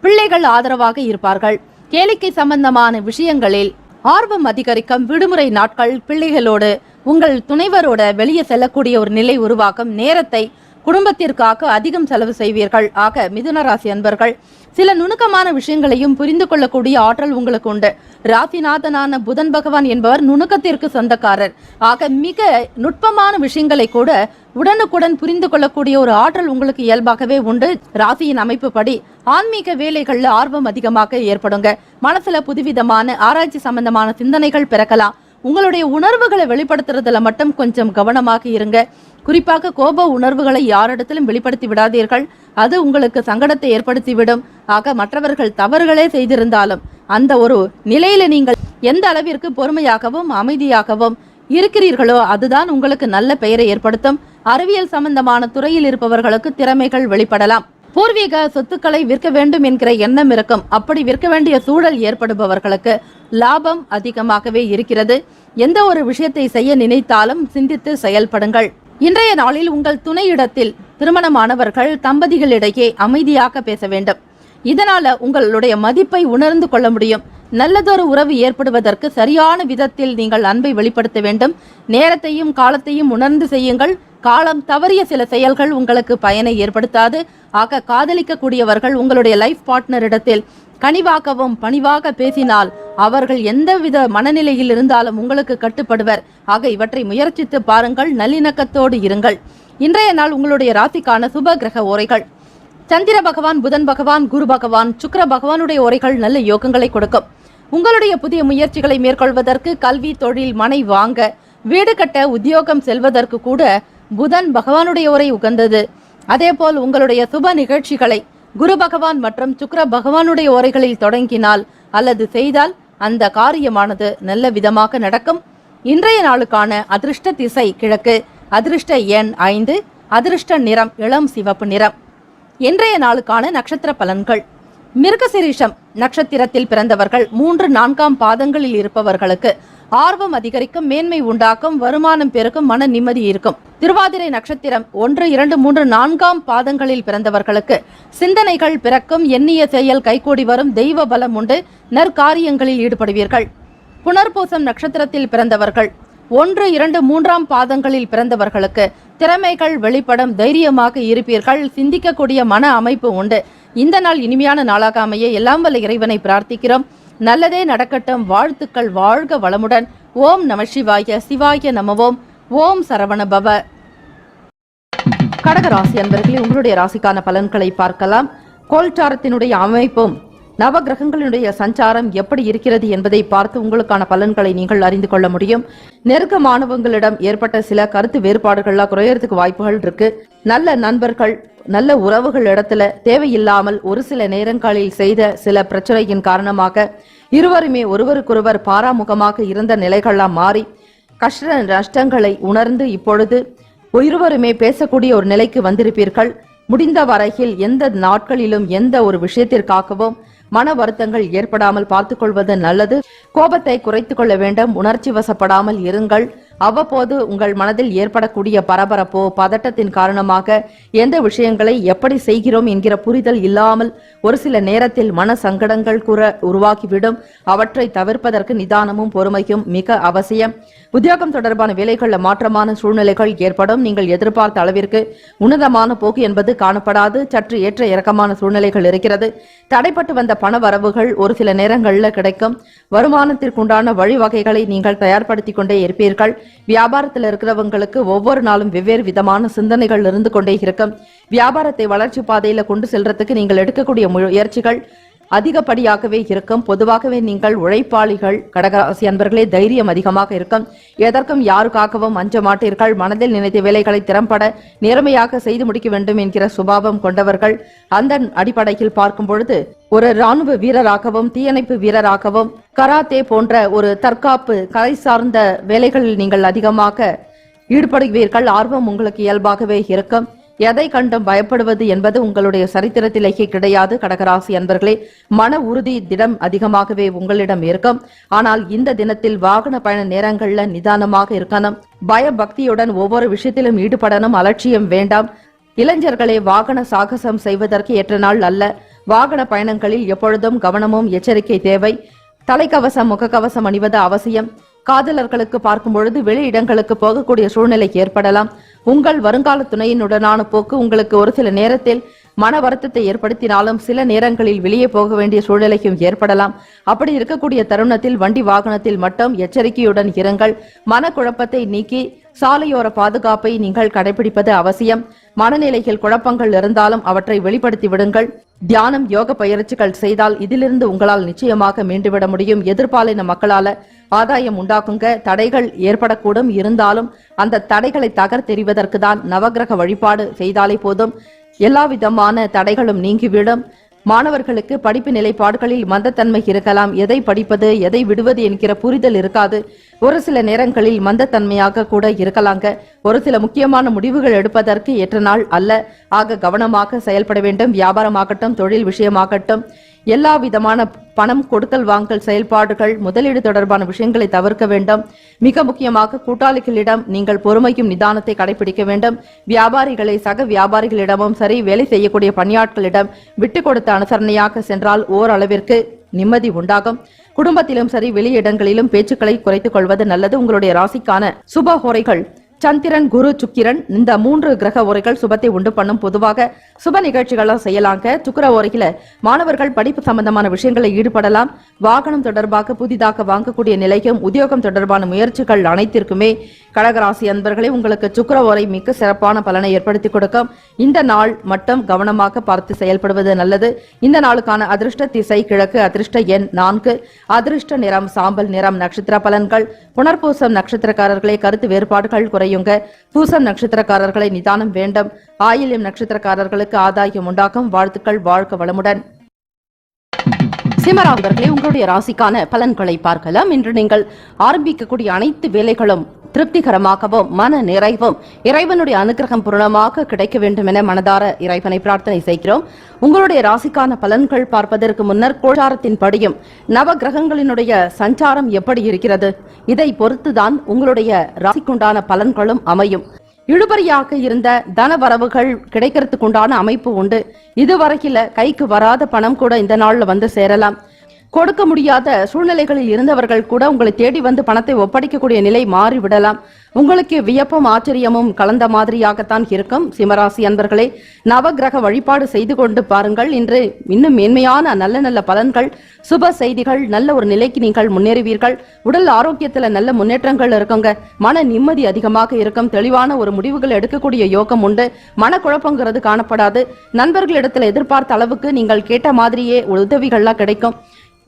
பிள்ளைகள் ஆதரவாக இருப்பார்கள். கேளிக்கை சம்பந்தமான விஷயங்களில் ஆர்வம் அதிகரிக்கும். விடுமுறை நாட்கள் பிள்ளைகளோடு உங்கள் துணைவரோட வெளியே செல்லக்கூடிய ஒரு நிலை உருவாக்கும். நேரத்தை குடும்பத்திற்காக அதிகம் செலவு செய்வீர்கள். ஆக மிதுன ராசி அன்பர்கள் சில நுணுக்கமான விஷயங்களையும் புரிந்து கொள்ளக்கூடிய ஆற்றல் உங்களுக்கு உண்டு. ராசிநாதனான புதன் பகவான் என்பவர் நுணுக்கத்திற்கு சொந்தக்காரர். ஆக மிக நுட்பமான விஷயங்களை கூட உடனுக்குடன் புரிந்து கொள்ளக்கூடிய ஒரு ஆற்றல் உங்களுக்கு இயல்பாகவே உண்டு. ராசியின் அமைப்பு படி ஆன்மீக வேலைகள்ல ஆர்வம் அதிகமாக ஏற்படுங்க. மனசுல புதுவிதமான ஆராய்ச்சி சம்பந்தமான சிந்தனைகள் பிறக்கலாம். உங்களுடைய உணர்வுகளை வெளிப்படுத்துறதுல மட்டும் கொஞ்சம் கவனமாக இருங்க. குறிப்பாக கோப உணர்வுகளை யாரிடத்திலும் வெளிப்படுத்தி விடாதீர்கள். அது உங்களுக்கு சங்கடத்தை ஏற்படுத்திவிடும். ஆக மற்றவர்கள் தவறுகளே செய்திருந்தாலும் அந்த ஒரு நிலையில நீங்கள் எந்த அளவிற்கு பொறுமையாகவும் அமைதியாகவும் இருக்கிறீர்களோ அதுதான் உங்களுக்கு நல்ல பெயரை ஏற்படுத்தும். அறிவியல் சம்பந்தமான துறையில் இருப்பவர்களுக்கு திறமைகள் வெளிப்படலாம். பூர்வீக சொத்துக்களை விற்க வேண்டும் என்கிற எண்ணம் இருக்கும். அப்படி விற்க வேண்டிய சூழல் ஏற்படுபவர்களுக்கு லாபம் அதிகமாகவே இருக்கிறது. எந்த ஒரு விஷயத்தை செய்ய நினைத்தாலும் சிந்தித்து செயல்படுங்கள். இன்றைய நாளில் உங்கள் துணையிடத்தில் திருமணமானவர்கள் தம்பதிகளிடையே அமைதியாக பேச வேண்டும். இதனால உங்களுடைய மதிப்பை உணர்ந்து கொள்ள முடியும். நல்லதொரு உறவு ஏற்படுவதற்கு சரியான விதத்தில் நீங்கள் அன்பை வெளிப்படுத்த வேண்டும். நேரத்தையும் காலத்தையும் உணர்ந்து செய்யுங்கள். காலம் தவறிய சில செயல்கள் உங்களுக்கு பயனை ஏற்படுத்தாது. ஆக காதலிக்கக்கூடியவர்கள் உங்களுடைய லைஃப் பார்ட்னரிடத்தில் கனிவாகவும் பணிவாக பேசினால் அவர்கள் எந்தவித மனநிலையில் இருந்தாலும் உங்களுக்கு கட்டுப்படுவர். ஆக இவற்றை முயற்சித்து பாருங்கள். நல்லிணக்கத்தோடு இருங்கள். இன்றைய நாள் உங்களுடைய ராசிக்கான சுப கிரக ஓரைகள். சந்திர பகவான், புதன் பகவான், குரு பகவான், சுக்கிர பகவானுடைய ஓரைகள் நல்ல யோகங்களை கொடுக்கும். உங்களுடைய புதிய முயற்சிகளை மேற்கொள்வதற்கு, கல்வி, தொழில், மனை வாங்க, வீடு கட்ட, உத்தியோகம் செல்வதற்கு கூட புதன் பகவானுடைய ஓரை உகந்தது. அதேபோல் உங்களுடைய சுப நிகழ்ச்சிகளை குரு பகவான் மற்றும் சுக்கிர பகவானுடைய ஓரைகளில் தொடங்கினால் அல்லது செய்தால் அந்த காரியமானது நல்ல விதமாக நடக்கும். இன்றைய நாளுக்கான அதிர்ஷ்ட திசை கிழக்கு, அதிர்ஷ்ட எண் 5, அதிர்ஷ்ட நிறம் இளம் சிவப்பு நிறம். இன்றைய நாளுக்கான நட்சத்திர பலன்கள். மிருகசிரீஷம் நட்சத்திரத்தில் பிறந்தவர்கள் 3, 4ஆம் பாதங்களில் இருப்பவர்களுக்கு ஆர்வம் அதிகரிக்கும், மேன்மை உண்டாக்கும், வருமானம் பெருக்கும், மன நிம்மதி இருக்கும். திருவாதிரை நட்சத்திரம் 1, 2, 3, 4ஆம் பாதங்களில் பிறந்தவர்களுக்கு சிந்தனைகள் பிறக்கும், எண்ணிய செயல் கைகூடி வரும், தெய்வ பலம் உண்டு, நற்காரியங்களில் ஈடுபடுவீர்கள். புனர்பூசம் நட்சத்திரத்தில் பிறந்தவர்கள் 1, 2, 3ஆம் பாதங்களில் பிறந்தவர்களுக்கு திறமைகள் வெளிப்படும், தைரியமாக இருப்பீர்கள், சிந்திக்கக்கூடிய மன அமைப்பு உண்டு. இந்த நாள் இனிமையான நாளாக அமைய எல்லாம் வல்ல இறைவனை பிரார்த்திக்கிறோம். நல்லதே நடக்கட்டும். வாழ்த்துக்கள். வாழ்க வளமுடன். ஓம் நம சிவாய. சிவாய நமவோம். ஓம் சரவண பவ. கடகராசி அன்பர்களே, உங்களுடைய ராசிக்கான பலன்களை பார்க்கலாம். கோல்சாரத்தினுடைய அமைப்பும் நவ கிரகங்களுடைய சஞ்சாரம் எப்படி இருக்கிறது என்பதை பார்த்து உங்களுக்கான பலன்களை நீங்கள் அறிந்து கொள்ள முடியும். நெருக்கமானவங்களிடம் ஏற்பட்ட சில கருத்து வேறுபாடுகள்லாம் குறையறதுக்கு வாய்ப்புகள் இருக்கு. நல்ல நண்பர்கள், நல்ல உறவுகள் இடத்துல தேவையில்லாமல் ஒரு சில நேரங்களில் செய்த சில பிரச்சனையின் காரணமாக இருவருமே ஒருவருக்கொருவர் பாராமுகமாக இருந்த நிலைகள்லாம் மாறி கஷ்ட நஷ்டங்களை உணர்ந்து இப்பொழுது இருவருமே பேசக்கூடிய ஒரு நிலைக்கு வந்திருப்பீர்கள். முடிந்த வரையில் எந்த நாட்களிலும் எந்த ஒரு விஷயத்திற்காகவும் மன வருத்தங்கள் ஏற்படாமல் பார்த்துக் கொள்வது நல்லது. கோபத்தை குறைத்துக் கொள்ள வேண்டும். உணர்ச்சி வசப்படாமல் இருங்கள். அவ்வப்போது உங்கள் மனதில் ஏற்படக்கூடிய பரபரப்போ பதட்டத்தின் காரணமாக எந்த விஷயங்களை எப்படி செய்கிறோம் என்கிற புரிதல் இல்லாமல் ஒரு சில நேரத்தில் மன சங்கடங்கள் கூட உருவாகிவிடும். அவற்றை தவிர்ப்பதற்கு நிதானமும் பொறுமையும் மிக அவசியம். உத்தியோகம் தொடர்பான வேலைகளில் மாற்றமான சூழ்நிலைகள் ஏற்படும். நீங்கள் எதிர்பார்த்த அளவிற்கு உன்னதமான போக்கு என்பது காணப்படாது. சற்று ஏற்ற இறக்கமான சூழ்நிலைகள் இருக்கிறது. தடைப்பட்டு வந்த பண வரவுகள் ஒரு சில நேரங்களில் கிடைக்கும். வருமானத்திற்குண்டான வழிவகைகளை நீங்கள் தயார்படுத்திக் கொண்டே இருப்பீர்கள். வியாபாரத்தில் இருக்கிறவங்களுக்கு ஒவ்வொரு நாளும் வெவ்வேறு விதமான சிந்தனைகள் இருந்து கொண்டே இருக்கும். வியாபாரத்தை வளர்ச்சி பாதையில கொண்டு செல்றதுக்கு நீங்கள் எடுக்கக்கூடிய முயற்சிகள் அதிகப்படியாகவே இருக்கும். பொதுவாகவே நீங்கள் உழைப்பாளிகள். கடகராசி அன்பர்களே, தைரியம் அதிகமாக இருக்கும். எதற்கும் யாருக்காகவும் அஞ்ச மாட்டீர்கள். மனதில் நினைத்த வேலைகளை திறம்பட நேர்மையாக செய்து முடிக்க வேண்டும் என்கிற சுபாவம் கொண்டவர்கள். அந்த அடிப்படையில் பார்க்கும் பொழுது ஒரு ராணுவ வீரராகவும் தீயணைப்பு வீரராகவும் கராத்தே போன்ற ஒரு தற்காப்பு கலை சார்ந்த வேலைகளில் நீங்கள் அதிகமாக ஈடுபடுவீர்கள். ஆர்வம் உங்களுக்கு இயல்பாகவே இருக்கும். எதை கண்டும் பயப்படுவது என்பது உங்களுடைய சரித்திரத்திலேயே கிடையாது. கடகராசி அன்பர்களே, மன உறுதி திடம் அதிகமாகவே உங்களிடம் இருக்கும். ஆனால் இந்த தினத்தில் வாகன பயண நேரங்கள்ல நிதானமாக இருக்கணும். பயபக்தியுடன் ஒவ்வொரு விஷயத்திலும் ஈடுபடணும். அலட்சியம் வேண்டாம். இளைஞர்களே, வாகன சாகசம் செய்வதற்கு ஏற்ற நாள் அல்ல. வாகன பயணங்களில் எப்பொழுதும் கவனமும் எச்சரிக்கை தேவை. தலைக்கவசம் முகக்கவசம் அணிவது அவசியம். காதலர்களுக்கு பார்க்கும் பொழுது வெளி இடங்களுக்கு போகக்கூடிய சூழ்நிலை ஏற்படலாம். உங்கள் வருங்கால துணையினுடனான போக்கு உங்களுக்கு ஒரு சில நேரத்தில் மன வருத்தத்தை ஏற்படுத்தினாலும் சில நேரங்களில் வெளியே போக வேண்டிய சூழ்நிலையும் ஏற்படலாம். அப்படி இருக்கக்கூடிய தருணத்தில் வண்டி வாகனத்தில் மட்டும் எச்சரிக்கையுடன் இருங்கள். மனக்குழப்பத்தை நீக்கி சாலையோர பாதுகாப்பை நீங்கள் கடைபிடிப்பது அவசியம். மனநிலையில் குழப்பங்கள் இருந்தாலும் அவற்றை வெளிப்படுத்தி விடுங்கள். தியானம் யோக பயிற்சிகள் செய்தால் இதிலிருந்து உங்களால் நிச்சயமாக மீண்டுவிட முடியும். எதிர்பாலின மக்களால ஆதாயம் உண்டாக்குங்க. தடைகள் ஏற்படக்கூடும். இருந்தாலும் அந்த தடைகளை தகர்த்தெறிவதற்கு தான் நவகிரக வழிபாடு செய்தாலே போதும். எல்லா விதமான தடைகளும் நீங்கிவிடும். மாணவர்களுக்கு படிப்பு நிலைப்பாடுகளில் மந்தத்தன்மை இருக்கலாம். எதை படிப்பது எதை விடுவது என்கிற புரிதல் இருக்காது. ஒரு சில நேரங்களில் மந்தத்தன்மையாக கூட இருக்கலாங்க. ஒரு சில முக்கியமான முடிவுகள் எடுப்பதற்கு ஏற்ற நாள் அல்ல. ஆக கவனமாக செயல்பட வேண்டும். வியாபாரமாகட்டும் தொழில் விஷயமாகட்டும் எல்லா விதமான பணம் கொடுக்கல் வாங்கல் செயல்பாடுகள் முதலீடு தொடர்பான விஷயங்களை தவிர்க்க வேண்டும். மிக முக்கியமாக கூட்டாளிகளிடம் நீங்கள் பொறுமையும் நிதானத்தை கடைபிடிக்க வேண்டும். வியாபாரிகளை சக வியாபாரிகளிடமும் சரி, வேலை செய்யக்கூடிய பணியாட்களிடம் விட்டு கொடுத்த அனுசரணையாக சென்றால் ஓரளவிற்கு நிம்மதி உண்டாகும். குடும்பத்திலும் சரி வெளியிடங்களிலும் பேச்சுக்களை குறைத்துக் கொள்வது நல்லது. உங்களுடைய ராசிக்கான சுப ஹோரைகள் சந்திரன், குரு, சுக்கிரன் இந்த 3 கிரக ஓரைகள் சுபத்தை உண்டு பண்ணும். பொதுவாக சுப நிகழ்ச்சிகளை செய்யலாங்க. சுக்கிர ஓரையில மாணவர்கள் படிப்பு சம்பந்தமான விஷயங்களை ஈடுபடலாம். வாகனம் தொடர்பாக புதிதாக வாங்கக்கூடிய நிலையும் உத்தியோகம் தொடர்பான முயற்சிகள் அனைத்திற்குமே கடகராசி அன்பர்களே உங்களுக்கு சுக்கிர ஓரை மிக சிறப்பான பலனை ஏற்படுத்தி கொடுக்கும். இந்த நாள் மட்டும் கவனமாக பார்த்து செயல்படுவது நல்லது. இந்த நாளுக்கான அதிர்ஷ்ட திசை கிழக்கு, அதிர்ஷ்ட எண் 4, அதிர்ஷ்ட நிறம் சாம்பல் நிறம். நட்சத்திர பலன்கள் புனர்பூசம் நட்சத்திரக்காரர்களே கருத்து வேறுபாடுகள் குறையுங்க. பூசம் நட்சத்திரக்காரர்களை நிதானம் வேண்டும். ஆயில்யம் நட்சத்திரக்காரர்களுக்கு ஆதாயம் உண்டாகும். வாழ்த்துக்கள். வாழ்க வளமுடன். சிம்மராசிகளே, உங்களுடைய ராசிக்கான பலன்களை பார்க்கலாம். இன்று நீங்கள் ஆரம்பிக்கக்கூடிய அனைத்து வேலைகளும் திருப்திகரமாகவும் மன நிறைவும் இறைவனுடைய அனுகிரகம் பூரணமாக கிடைக்க வேண்டும் என மனதார இறைவனை பிரார்த்தனை செய்கிறோம். உங்களுடைய ராசிக்கான பலன்கள் பார்ப்பதற்கு முன்னர் கோச்சாரத்தின் படியும் நவ கிரகங்களினுடைய சஞ்சாரம் எப்படி இருக்கிறது இதை பொறுத்துதான் உங்களுடைய ராசிக்குண்டான பலன்களும் அமையும். இழுபறியாக இருந்த தன வரவுகள் கிடைக்கிறதுக்குண்டான அமைப்பு உண்டு. இதுவரையில கைக்கு வராத பணம் கூட இந்த நாள்ல வந்து சேரலாம். கொடுக்க முடியாத சூழ்நிலைகளில் இருந்தவர்கள் கூட உங்களை தேடி வந்து பணத்தை ஒப்படைக்கக்கூடிய நிலை மாறிவிடலாம். உங்களுக்கு வியப்பும் ஆச்சரியமும் கலந்த மாதிரியாகத்தான் இருக்கும். சிம்மராசி அன்பர்களே, நவகிரக வழிபாடு செய்து கொண்டு பாருங்கள். இன்று இன்னும் மேன்மையான நல்ல நல்ல பலன்கள், சுப செய்திகள், நல்ல ஒரு நிலைக்கு நீங்கள் முன்னேறுவீர்கள். உடல் ஆரோக்கியத்துல நல்ல முன்னேற்றங்கள் இருக்குங்க. மன நிம்மதி அதிகமாக இருக்கும். தெளிவான ஒரு முடிவுகள் எடுக்கக்கூடிய யோகம் உண்டு. மனக்குழப்பங்கிறது காணப்படாது. நண்பர்களிடத்துல எதிர்பார்த்த அளவுக்கு நீங்கள் கேட்ட மாதிரியே உதவிகள்லாம் கிடைக்கும்.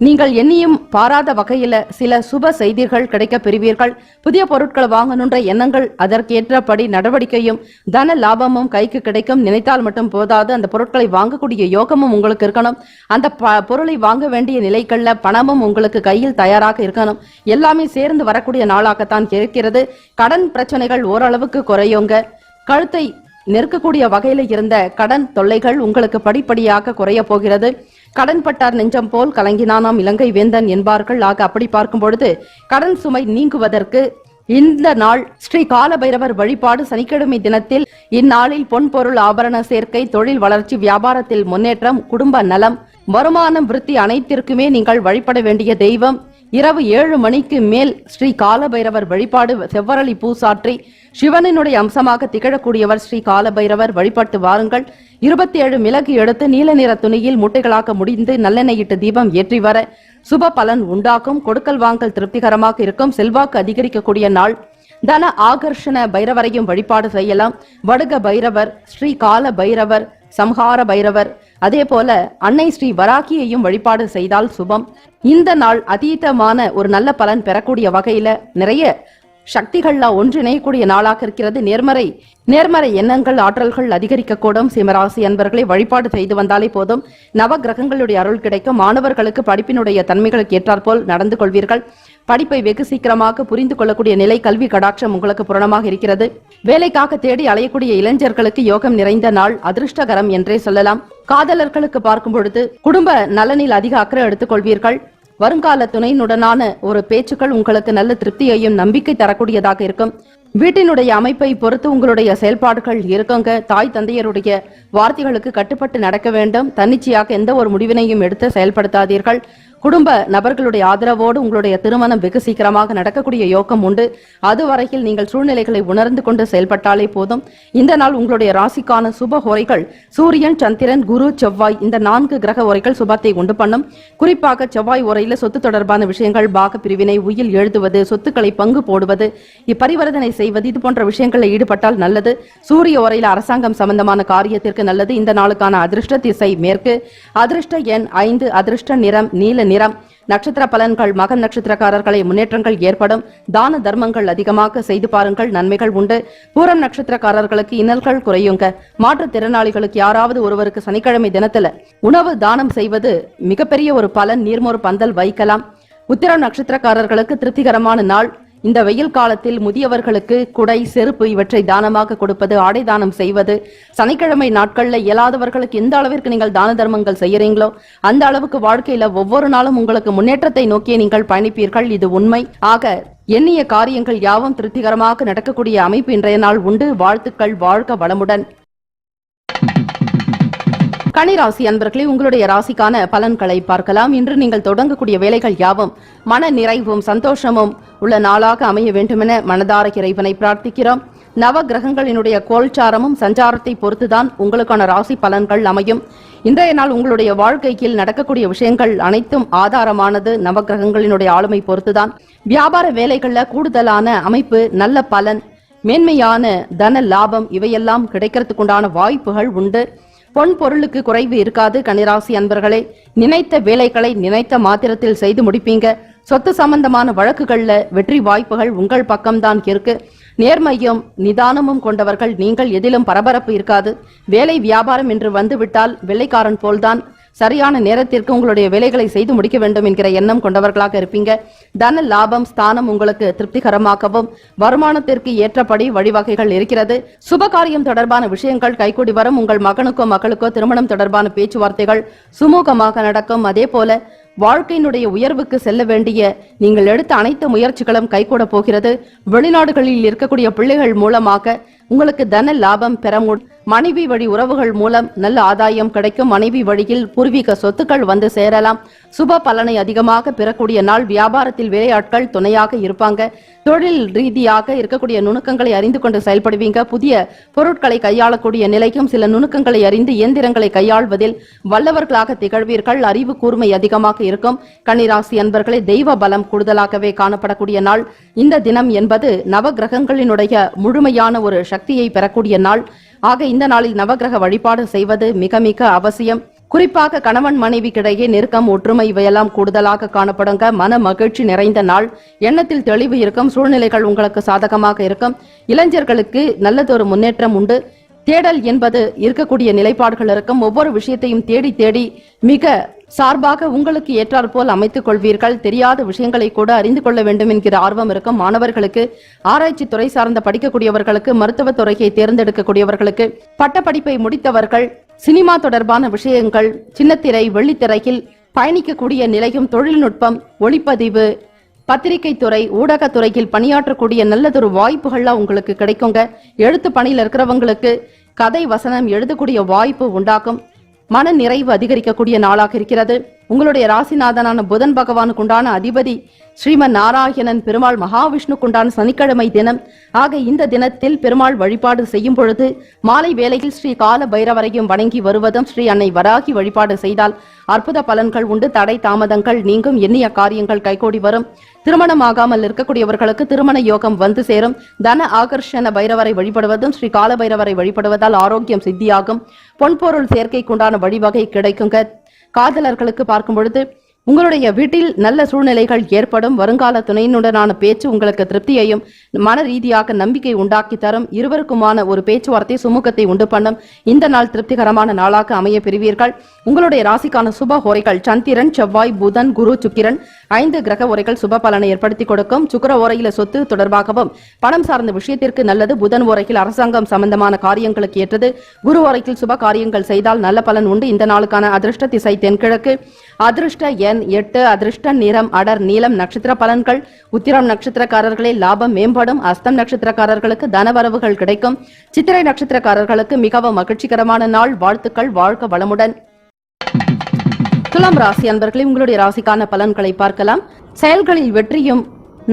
நீங்கள் எண்ணியும் பாராத வகையில சில சுப செய்திகள் கிடைக்க பெறுவீர்கள். புதிய பொருட்களை வாங்கணுன்ற எண்ணங்கள், அதற்கேற்றபடி நடவடிக்கையும் தன லாபமும் கைக்கு கிடைக்கும். நினைத்தால் மட்டும் போதாது, அந்த பொருட்களை வாங்கக்கூடிய யோகமும் உங்களுக்கு இருக்கணும். அந்த பொருளை வாங்க வேண்டிய நிலைகள்ல பணமும் உங்களுக்கு கையில் தயாராக இருக்கணும். எல்லாமே சேர்ந்து வரக்கூடிய நாளாகத்தான் இருக்கிறது. கடன் பிரச்சனைகள் ஓரளவுக்கு குறையுங்க. கழுத்தை நெருக்கக்கூடிய வகையில இருந்த கடன் தொல்லைகள் உங்களுக்கு படிப்படியாக குறைய போகிறது. கடன் பட்டார் நெஞ்சம் போல் கலங்கினானாம் இலங்கை வேந்தன் என்பார்கள். ஆக அப்படி பார்க்கும் பொழுது கடன் சுமை நீங்குவதற்கு இந்த நாள் ஸ்ரீ கால பைரவர் வழிபாடு சனிக்கிழமை தினத்தில் இந்நாளில் பொன் பொருள் ஆபரண சேர்க்கை, தொழில் வளர்ச்சி, வியாபாரத்தில் முன்னேற்றம், குடும்ப நலம், வருமானம் விருத்தி அனைத்திற்குமே நீங்கள் வழிபட வேண்டிய தெய்வம். இரவு 7 மணிக்கு மேல் ஸ்ரீ கால பைரவர் வழிபாடு செவ்வரளி பூசாற்றி சிவனினுடைய அம்சமாக திகழக்கூடியவர் ஸ்ரீ கால பைரவர். வழிபட்டு வாருங்கள். 27 மிளகு எடுத்து நீல நிற துணியில் மூட்டைகளாக முடிந்து நல்லெண்ணெயிட்டு தீபம் ஏற்றி வர சுப பலன் உண்டாக்கும். கொடுக்கல் வாங்கல் திருப்திகரமாக இருக்கும். செல்வாக்கு அதிகரிக்கக்கூடிய நாள். தன ஆகர்ஷண பைரவரையும் வழிபாடு செய்யலாம். வடுக பைரவர், ஸ்ரீ கால பைரவர், சம்ஹார பைரவர், அதே போல அன்னை ஸ்ரீ வராகியையும் வழிபாடு செய்தால் சுபம். இந்த நாள் அதீதமான ஒரு நல்ல பலன் பெறக்கூடிய வகையில நிறைய சக்திகள்லாம் ஒன்றிணையக்கூடிய நாளாக இருக்கிறது. நேர்மறை எண்ணங்கள், ஆற்றல்கள் அதிகரிக்கக்கூடும். சிம்மராசி அன்பர்களை வழிபாடு செய்து வந்தாலே போதும். நவ கிரகங்களுடைய அருள் கிடைக்கும். மாணவர்களுக்கு படிப்பினுடைய தன்மைகளுக்கு ஏற்றாற்போல் நடந்து கொள்வீர்கள். படிப்பை வெகு சீக்கிரமாக புரிந்து கொள்ளக்கூடிய நிலை, கல்வி கடாட்சம் உங்களுக்கு பூரணமாக இருக்கிறது. வேலைக்காக தேடி அலையக்கூடிய இளைஞர்களுக்கு யோகம் நிறைந்த நாள், அதிர்ஷ்டகரம் என்றே சொல்லலாம். காதலர்களுக்கு பார்க்கும் பொழுது குடும்ப நலனில் அதிக அக்கறை எடுத்துக் கொள்வீர்கள். வருங்கால துணையினுடனான ஒரு பேச்சுக்கள் உங்களுக்கு நல்ல திருப்தியையும் நம்பிக்கை தரக்கூடியதாக இருக்கும். வீட்டினுடைய அமைப்பை பொறுத்து உங்களுடைய செயல்பாடுகள் இருக்குங்க. தாய் தந்தையருடைய வார்த்தைகளுக்கு கட்டுப்பட்டு நடக்க வேண்டும். தன்னிச்சையாக எந்த ஒரு முடிவினையும் எடுத்து செயல்படுத்தாதீர்கள். குடும்ப நபர்களுடைய ஆதரவோடு உங்களுடைய திருமணம் வெகு சீக்கிரமாக நடக்கக்கூடிய யோகம் உண்டு. அதுவரையில் நீங்கள் சூழ்நிலைகளை உணர்ந்து கொண்டு செயல்பட்டாலே போதும். இந்த நாள் உங்களுடைய ராசிக்கான சுப ஹோரைகள் சூரியன், சந்திரன், குரு, செவ்வாய், இந்த 4 கிரக ஓரைகள் சுபத்தை உண்டு பண்ணும். குறிப்பாக செவ்வாய் ஓரையில சொத்து தொடர்பான விஷயங்கள், பாக பிரிவினை, உயில் எழுதுவது, சொத்துக்களை பங்கு போடுவது, இப்பரிவர்த்தனை செய்வது, இது போன்ற விஷயங்களில் ஈடுபட்டால் நல்லது. சூரிய ஓரையில் அரசாங்கம் சம்பந்தமான காரியத்திற்கு நல்லது. இந்த நாளுக்கான அதிர்ஷ்ட திசை மேற்கு. அதிர்ஷ்ட எண் 5. அதிர்ஷ்ட நிறம் நீல நிறம். நட்சத்திர பலன்கள். மகன் நட்சத்திரக்காரர்களை முன்னேற்றங்கள் ஏற்படும். தான தர்மங்கள் அதிகமாக செய்து பாருங்கள், நன்மைகள் உண்டு. பூரம் நட்சத்திரக்காரர்களுக்கு இன்னல்கள் குறையுங்க. மாற்றுத்திறனாளிகளுக்கு யாராவது ஒருவருக்கு சனிக்கிழமை தினத்துல உணவு தானம் செய்வது மிகப்பெரிய ஒரு பலன். நீர்மோர் பந்தல் வைக்கலாம். உத்திரம் நட்சத்திரக்காரர்களுக்கு திருப்திகரமான நாள். இந்த வெயில் காலத்தில் முதியவர்களுக்கு குடை, செருப்பு இவற்றை தானமாக கொடுப்பது, ஆடை தானம் செய்வது, சனிக்கிழமை நாட்கள்ல இயலாதவர்களுக்கு எந்த அளவிற்கு நீங்கள் தான தர்மங்கள் செய்யறீங்களோ அந்த அளவுக்கு வாழ்க்கையில ஒவ்வொரு நாளும் உங்களுக்கு முன்னேற்றத்தை நோக்கியே நீங்கள் பயணிப்பீர்கள். இது உண்மை. ஆக எண்ணிய காரியங்கள் யாவும் திருப்திகரமாக நடக்கக்கூடிய அமைப்பு இன்றைய நாள் உண்டு. வாழ்த்துக்கள். வாழ்க வளமுடன். கன்னிராசி அன்பர்களே, உங்களுடைய ராசிக்கான பலன்களை பார்க்கலாம். இன்று நீங்கள் தொடங்கக்கூடிய வேலைகள் யாவும் மன நிறைவும் சந்தோஷமும் உள்ள நாளாக அமைய வேண்டுமென மனதார இறைவனை பிரார்த்திக்கிறோம். நவ கிரகங்களினுடைய கோல்சாரமும் சஞ்சாரத்தை பொறுத்துதான் உங்களுக்கான ராசி பலன்கள் அமையும். இன்றைய நாள் உங்களுடைய வாழ்க்கையில் நடக்கக்கூடிய விஷயங்கள் அனைத்தும் ஆதாரமானது நவ கிரகங்களினுடைய ஆளுமை பொறுத்துதான். வியாபார வேலைகள்ல கூடுதலான அமைப்பு, நல்ல பலன், மேன்மையான தன லாபம் இவையெல்லாம் கிடைக்கிறதுக்குண்டான வாய்ப்புகள் உண்டு. பொன் பொருளுக்கு குறைவு இருக்காது. கன்னிராசி அன்பர்களே, நினைத்த வேலைகளை நினைத்த மாத்திரத்தில் செய்து முடிப்பீங்க. சொத்து சம்பந்தமான வழக்குகள்ல வெற்றி வாய்ப்புகள் உங்கள் பக்கம்தான் இருக்கு. நேர்மையும் நிதானமும் கொண்டவர்கள் நீங்கள். எதிலும் பரபரப்பு இருக்காது. வேலை வியாபாரம் என்று வந்துவிட்டால் வெள்ளைக்காரன் போல்தான் சரியான நேரத்திற்கு உங்களுடைய வேலைகளை செய்து முடிக்க வேண்டும் என்கிற எண்ணம் கொண்டவர்களாக இருப்பீங்க. தன லாபம் ஸ்தானம் உங்களுக்கு திருப்திகரமாகவும் வருமானத்திற்கு ஏற்றபடி வழிவகைகள் இருக்கிறது. சுபகாரியம் தொடர்பான விஷயங்கள் கைகூடி வரும். உங்கள் மகனுக்கோ மகளுக்கோ திருமணம் தொடர்பான பேச்சுவார்த்தைகள் சுமூகமாக நடக்கும். அதே போல வாழ்க்கையினுடைய உயர்வுக்கு செல்ல வேண்டிய நீங்கள் எடுத்த அனைத்து முயற்சிகளும் கைகூட போகிறது. வெளிநாடுகளில் இருக்கக்கூடிய பிள்ளைகள் மூலமாக உங்களுக்கு தன லாபம் பெற மனைவி வழி உறவுகள் மூலம் நல்ல ஆதாயம் கிடைக்கும். மனைவி வழியில் பூர்வீக சொத்துக்கள் வந்து சேரலாம். சுப பலனை அதிகமாக பெறக்கூடிய நாள். வியாபாரத்தில் வேலையாட்கள் துணையாக இருப்பாங்க. தொழில் ரீதியாக இருக்கக்கூடிய நுணுக்கங்களை அறிந்து கொண்டு செயல்படுவீங்க. புதிய பொருட்களை கையாளக்கூடிய நிலைக்கும் சில நுணுக்கங்களை அறிந்து இயந்திரங்களை கையாள்வதில் வல்லவர்களாக திகழ்வீர்கள். அறிவு கூர்மை அதிகமாக இருக்கும். கன்னிராசி அன்பர்களே, தெய்வ பலம் கூடுதலாகவே காணப்படக்கூடிய நாள். இந்த தினம் என்பது நவ கிரகங்களினுடைய முழுமையான ஒரு சக்தியை பெறக்கூடிய நாள். ஆக இந்த நாளில் நவகிரக வழிபாடு செய்வது மிக மிக அவசியம். குறிப்பாக கணவன் மனைவிக்கிடையே நெருக்கம், ஒற்றுமை இவையெல்லாம் கூடுதலாக காணப்படுங்க. மன மகிழ்ச்சி நிறைந்த நாள். எண்ணத்தில் தெளிவு இருக்கும். சூழ்நிலைகள் உங்களுக்கு சாதகமாக இருக்கும். இளைஞர்களுக்கு நல்லதொரு முன்னேற்றம் உண்டு. தேடல் என்பது இருக்கக்கூடிய நிலைப்பாடுகள் இருக்கும். ஒவ்வொரு விஷயத்தையும் தேடி தேடி மிக சார்பாக உங்களுக்கு ஏற்றாற் போல் அமைத்துக் கொள்வீர்கள். தெரியாத விஷயங்களை கூட அறிந்து கொள்ள வேண்டும் என்கிற ஆர்வம் இருக்கும். மாணவர்களுக்கு, ஆராய்ச்சி துறை சார்ந்த படிக்கக்கூடியவர்களுக்கு, மருத்துவ துறையை தேர்ந்தெடுக்கக்கூடியவர்களுக்கு, பட்டப்படிப்பை முடித்தவர்கள், சினிமா தொடர்பான விஷயங்கள், சின்னத்திரை வெள்ளித்திரையில் பயணிக்கக்கூடிய நிலையும், தொழில்நுட்பம், ஒளிப்பதிவு, பத்திரிகை துறை, ஊடகத்துறையில் பணியாற்றக்கூடிய நல்லதொரு வாய்ப்புகள்லாம் உங்களுக்கு கிடைக்குங்க. எழுத்து பணியில் இருக்கிறவங்களுக்கு கதை வசனம் எழுதக்கூடிய வாய்ப்பு உண்டாக்கும். மன நிறைவு அதிகரிக்கக்கூடிய நாளாக இருக்கிறது. உங்களுடைய ராசிநாதனான புதன் பகவானுக்கு உண்டான அதிபதி ஸ்ரீமன் நாராயணன் பெருமாள் மகாவிஷ்ணுக்கு உண்டான சனிக்கிழமை தினம். ஆக இந்த தினத்தில் பெருமாள் வழிபாடு செய்யும் பொழுது மாலை வேளையில் ஸ்ரீ கால பைரவரையும் வணங்கி வருவதும், ஸ்ரீ அன்னை வராகி வழிபாடு செய்தால் அற்புத பலன்கள் உண்டு. தடை தாமதங்கள் நீங்கும், எண்ணிய காரியங்கள் கைகூடி வரும். திருமணமாகாமல் இருக்கக்கூடியவர்களுக்கு திருமண யோகம் வந்து சேரும். தன ஆகர்ஷண பைரவரை வழிபடுவதும், ஸ்ரீ கால பைரவரை வழிபடுவதால் ஆரோக்கியம் சித்தியாகும். பொன்பொருள் சேர்க்கைக்குண்டான வழிவகை கிடைக்குங்க. காதலர்களுக்கு பார்க்கும் பொழுது உங்களுடைய வீட்டில் நல்ல சூழ்நிலைகள் ஏற்படும். வருங்கால துணையினுடனான பேச்சு உங்களுக்கு திருப்தியையும் மன ரீதியாக நம்பிக்கை உண்டாக்கி தரும். இருவருக்குமான ஒரு பேச்சுவார்த்தை சுமூகத்தை உண்டு பண்ணும். இந்த நாள் திருப்திகரமான நாளாக அமைய பெறுவீர்கள். உங்களுடைய ராசிக்கான சுப ஹோரைகள் சந்திரன், செவ்வாய், புதன், குரு, சுக்கிரன் 5 கிரக உரைகள் சுப பலனை ஏற்படுத்தி கொடுக்கும். சுக்கிர ஓரையில சொத்து தொடர்பாகவும் பணம் சார்ந்த விஷயத்திற்கு நல்லது. புதன் ஓரையில் அரசாங்கம் சம்பந்தமான காரியங்களுக்கு ஏற்றது. குரு ஓரையில் சுப காரியங்கள் செய்தால் நல்ல பலன் உண்டு. இந்த நாளுக்கான அதிர்ஷ்ட திசை தென்கிழக்கு. அதிர்ஷ்ட எண் 8. அதிர்ஷ்ட நிறம் அடர் நீலம். நட்சத்திர பலன்கள்: உத்திரம் நட்சத்திரக்காரர்களே லாபம் மேம்படும். அஸ்தம் நட்சத்திரக்காரர்களுக்கு தனவரவுகள் கிடைக்கும். சித்திரை நட்சத்திரக்காரர்களுக்கு மிகவும் மகிழ்ச்சிகரமான நாள். வாழ்த்துக்கள். வாழ்க வளமுடன். துலாம் ராசி அன்பர்களே, உங்களுடைய ராசிக்கான பலன்களை பார்க்கலாம். செயல்களில் வெற்றியும்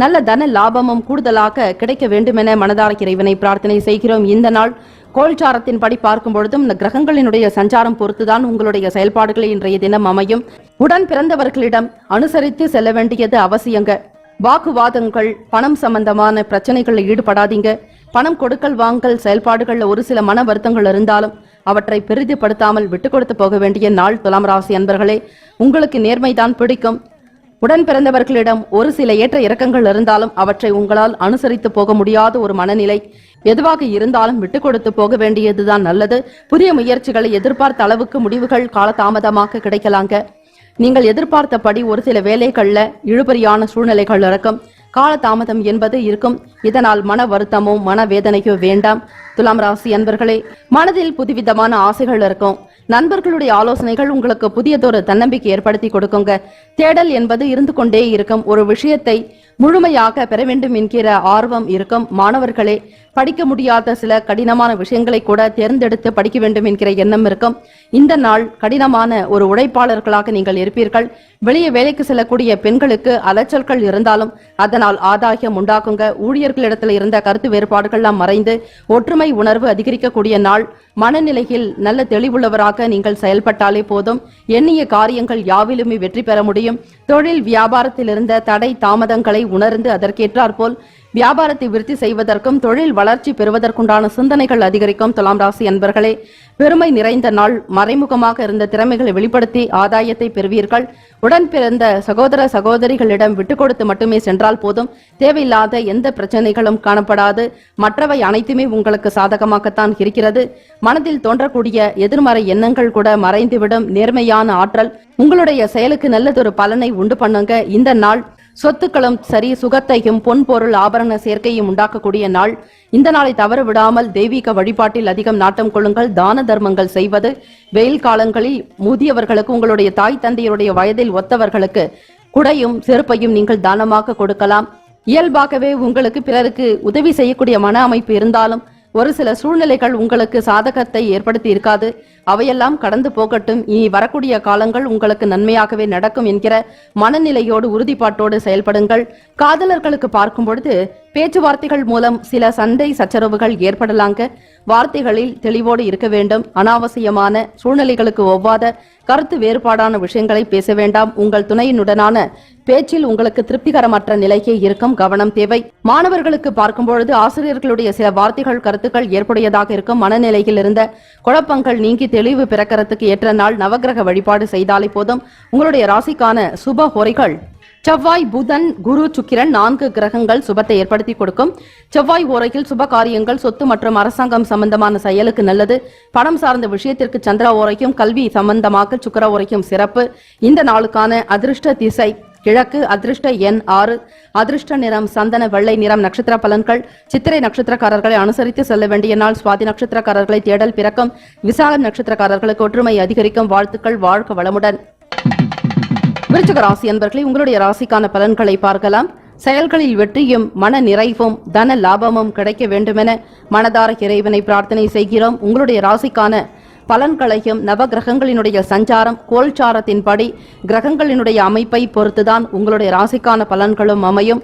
நல்ல தன லாபமும் கூடுதலாக கிடைக்க வேண்டுமென மனதார இறைவனை பிரார்த்தனை செய்கிறோம். இந்த நாள் கோல்சாரத்தின் படி பார்க்கும் பொழுதும் இந்த கிரகங்களினுடைய சஞ்சாரம் பொறுத்துதான் உங்களுடைய செயல்பாடுகளை இன்றைய தினம் அமையும். உடன் பிறந்தவர்களிடம் அனுசரித்து செல்ல வேண்டியது அவசியங்க. வாக்குவாதங்கள், பணம் சம்பந்தமான பிரச்சனைகளில் ஈடுபடாதீங்க. பணம் கொடுக்கல் வாங்கல் செயல்பாடுகள்ல ஒரு சில மன வருத்தங்கள் இருந்தாலும் அவற்றை பெரிதுபடுத்தாமல் விட்டு கொடுத்து போக வேண்டிய நாள். துலாம் ராசி அன்பர்களே, உங்களுக்கு நேர்மைதான் பிடிக்கும். உடன் பிறந்தவர்களிடம் ஒரு சில ஏற்ற இறக்கங்கள் இருந்தாலும் அவற்றை உங்களால் அனுசரித்து போக முடியாத ஒரு மனநிலை. எதுவாக இருந்தாலும் விட்டு கொடுத்து போக வேண்டியதுதான் நல்லது. புதிய முயற்சிகளை எதிர்பார்த்த அளவுக்கு முடிவுகள் காலதாமதமாக கிடைக்கலாங்க. நீங்கள் எதிர்பார்த்தபடி ஒரு சில வேலைகள்ல இழுபறியான சூழ்நிலைகள் இருக்கும். காலதாமதம் என்பது இருக்கும். இதனால் மன வருத்தமோ மனவேதனையோ வேண்டாம். துலாம் ராசி அன்பர்களே, மனதில் புதுவிதமான ஆசைகள் இருக்கும். நண்பர்களுடைய ஆலோசனைகள் உங்களுக்கு புதியதொரு தன்னம்பிக்கை ஏற்படுத்தி கொடுக்குங்க. தேடல் என்பது இருந்து கொண்டே இருக்கும். ஒரு விஷயத்தை முழுமையாக பெற வேண்டும் என்கிற ஆர்வம் இருக்கும். மாணவர்களே, படிக்க முடியாத சில கடினமான விஷயங்களை கூட தேர்ந்தெடுத்து படிக்க வேண்டும் என்கிற எண்ணம் இருக்கும். இந்த நாள் கடினமான ஒரு உழைப்பாளர்களாக நீங்கள் இருப்பீர்கள். வெளியே வேலைக்கு செல்லக்கூடிய பெண்களுக்கு அலைச்சல்கள் இருந்தாலும் அதனால் ஆதாயம் உண்டாக்குங்க. ஊழியர்களிடத்தில் இருந்த கருத்து வேறுபாடுகள்லாம் மறைந்து ஒற்றுமை உணர்வு அதிகரிக்கக்கூடிய நாள். மனநிலையில் நல்ல தெளிவுள்ளவராக நீங்கள் செயல்பட்டாலே போதும். எண்ணிய காரியங்கள் யாவிலுமே வெற்றி பெற முடியும். தொழில் வியாபாரத்தில் இருந்த தடை தாமதங்களை உணர்ந்து அதற்கேற்றாற்போல் வியாபாரத்தை விருத்தி செய்வதற்கும் தொழில் வளர்ச்சி பெறுவதற்குண்டான சிந்தனைகள் அதிகரிக்கும். துலாம் ராசி அன்பர்களே, பெருமை நிறைந்த நாள். மறைமுகமாக இருந்த திறமைகளை வெளிப்படுத்தி ஆதாயத்தை பெறுவீர்கள். உடன் பிறந்த சகோதர சகோதரிகளிடம் விட்டு கொடுத்து மட்டுமே சென்றால் போதும். தேவையில்லாத எந்த பிரச்சனைகளும் காணப்படாது. மற்றவை அனைத்துமே உங்களுக்கு சாதகமாகத்தான் இருக்கிறது. மனதில் தோன்றக்கூடிய எதிர்மறை எண்ணங்கள் கூட மறைந்துவிடும். நேர்மையான ஆற்றல் உங்களுடைய செயலுக்கு நல்லதொரு பலனை உண்டு பண்ணுங்க. இந்த நாள் சொத்துக்களும் சரி, சுகத்தையும் பொன் பொருள் ஆபரண சேர்க்கையும் உண்டாக்கக்கூடிய நாள். இந்த நாளை தவற விடாமல் தெய்வீக வழிபாட்டில் அதிகம் நாட்டம் கொள்ளுங்கள். தான தர்மங்கள் செய்வது. வெயில் காலங்களில் முதியவர்களுக்கு, உங்களுடைய தாய் தந்தையருடைய வயதில் ஒத்தவர்களுக்கு குடையும் செருப்பையும் நீங்கள் தானமாக கொடுக்கலாம். இயல்பாகவே உங்களுக்கு பிறருக்கு உதவி செய்யக்கூடிய மன அமைப்பு இருந்தாலும் ஒரு சில சூழ்நிலைகள் உங்களுக்கு சாதகத்தை ஏற்படுத்தி இருக்காது. அவையெல்லாம் கடந்து போகட்டும். இனி வரக்கூடிய காலங்கள் உங்களுக்கு நன்மையாகவே நடக்கும் என்கிற மனநிலையோடு உறுதிப்பாட்டோடு செயல்படுங்கள். காதலர்களுக்கு பார்க்கும் பொழுது பேச்சுவார்த்தைகள் மூலம் சில சண்டை சச்சரவுகள் ஏற்படலாங்க. வார்த்தைகளில் தெளிவோடு இருக்க வேண்டும். அனாவசியமான சூழ்நிலைகளுக்கு ஒவ்வாத கருத்து வேறுபாடான விஷயங்களை பேச வேண்டாம். உங்கள் துணையினுடனான பேச்சில் உங்களுக்கு திருப்திகரமற்ற நிலையே இருக்கும். கவனம் தேவை. மாணவர்களுக்கு பார்க்கும் பொழுது ஆசிரியர்களுடைய சில வார்த்தைகள் கருத்துக்கள் ஏற்புடையதாக இருக்கும். மனநிலையில் இருந்த குழப்பங்கள் நீங்கி தெளிவு பிறக்கிறதுக்கு ஏற்ற நாள். நவகிரக வழிபாடு செய்தாலே போதும். உங்களுடைய ராசிக்கான சுப ஹோரைகள் செவ்வாய், புதன், குரு, சுக்கிரன் 4 கிரகங்கள் சுபத்தை ஏற்படுத்தி கொடுக்கும். செவ்வாய் ஓரையில் சுப காரியங்கள், சொத்து மற்றும் அரசாங்கம் சம்பந்தமான செயலுக்கு நல்லது. பணம் சார்ந்த விஷயத்திற்கு சந்திர ஓரைக்கும், கல்வி சம்பந்தமாக சுக்கிர ஓரைக்கும் சிறப்பு. இந்த நாளுக்கான அதிர்ஷ்ட திசை கிழக்கு. அதிர்ஷ்ட எண் 6. அதிர்ஷ்ட நிறம் சந்தன வெள்ளை நிறம். நட்சத்திர பலன்கள்: சித்திரை நட்சத்திரக்காரர்களை அனுசரித்து செல்ல வேண்டிய நாள். சுவாதி நட்சத்திரக்காரர்களை தேடல் பிறக்கும். விசாகம் நட்சத்திரக்காரர்களுக்கு ஒற்றுமை அதிகரிக்கும். வாழ்த்துக்கள். வாழ்க வளமுடன். விருச்சிக ராசி அன்பர்களே, உங்களுடைய ராசிக்கான பலன்களை பார்க்கலாம். செயல்களில் வெற்றியும் மன நிறைவும் தன லாபமும் கிடைக்க வேண்டுமென மனதார இறைவனை பிரார்த்தனை செய்கிறோம். உங்களுடைய ராசிக்கான பலன்களையும் நவகிரகங்களினுடைய சஞ்சாரம் கோல்சாரத்தின்படி கிரகங்களினுடைய அமைப்பை பொறுத்துதான் உங்களுடைய ராசிக்கான பலன்களும் அமையும்.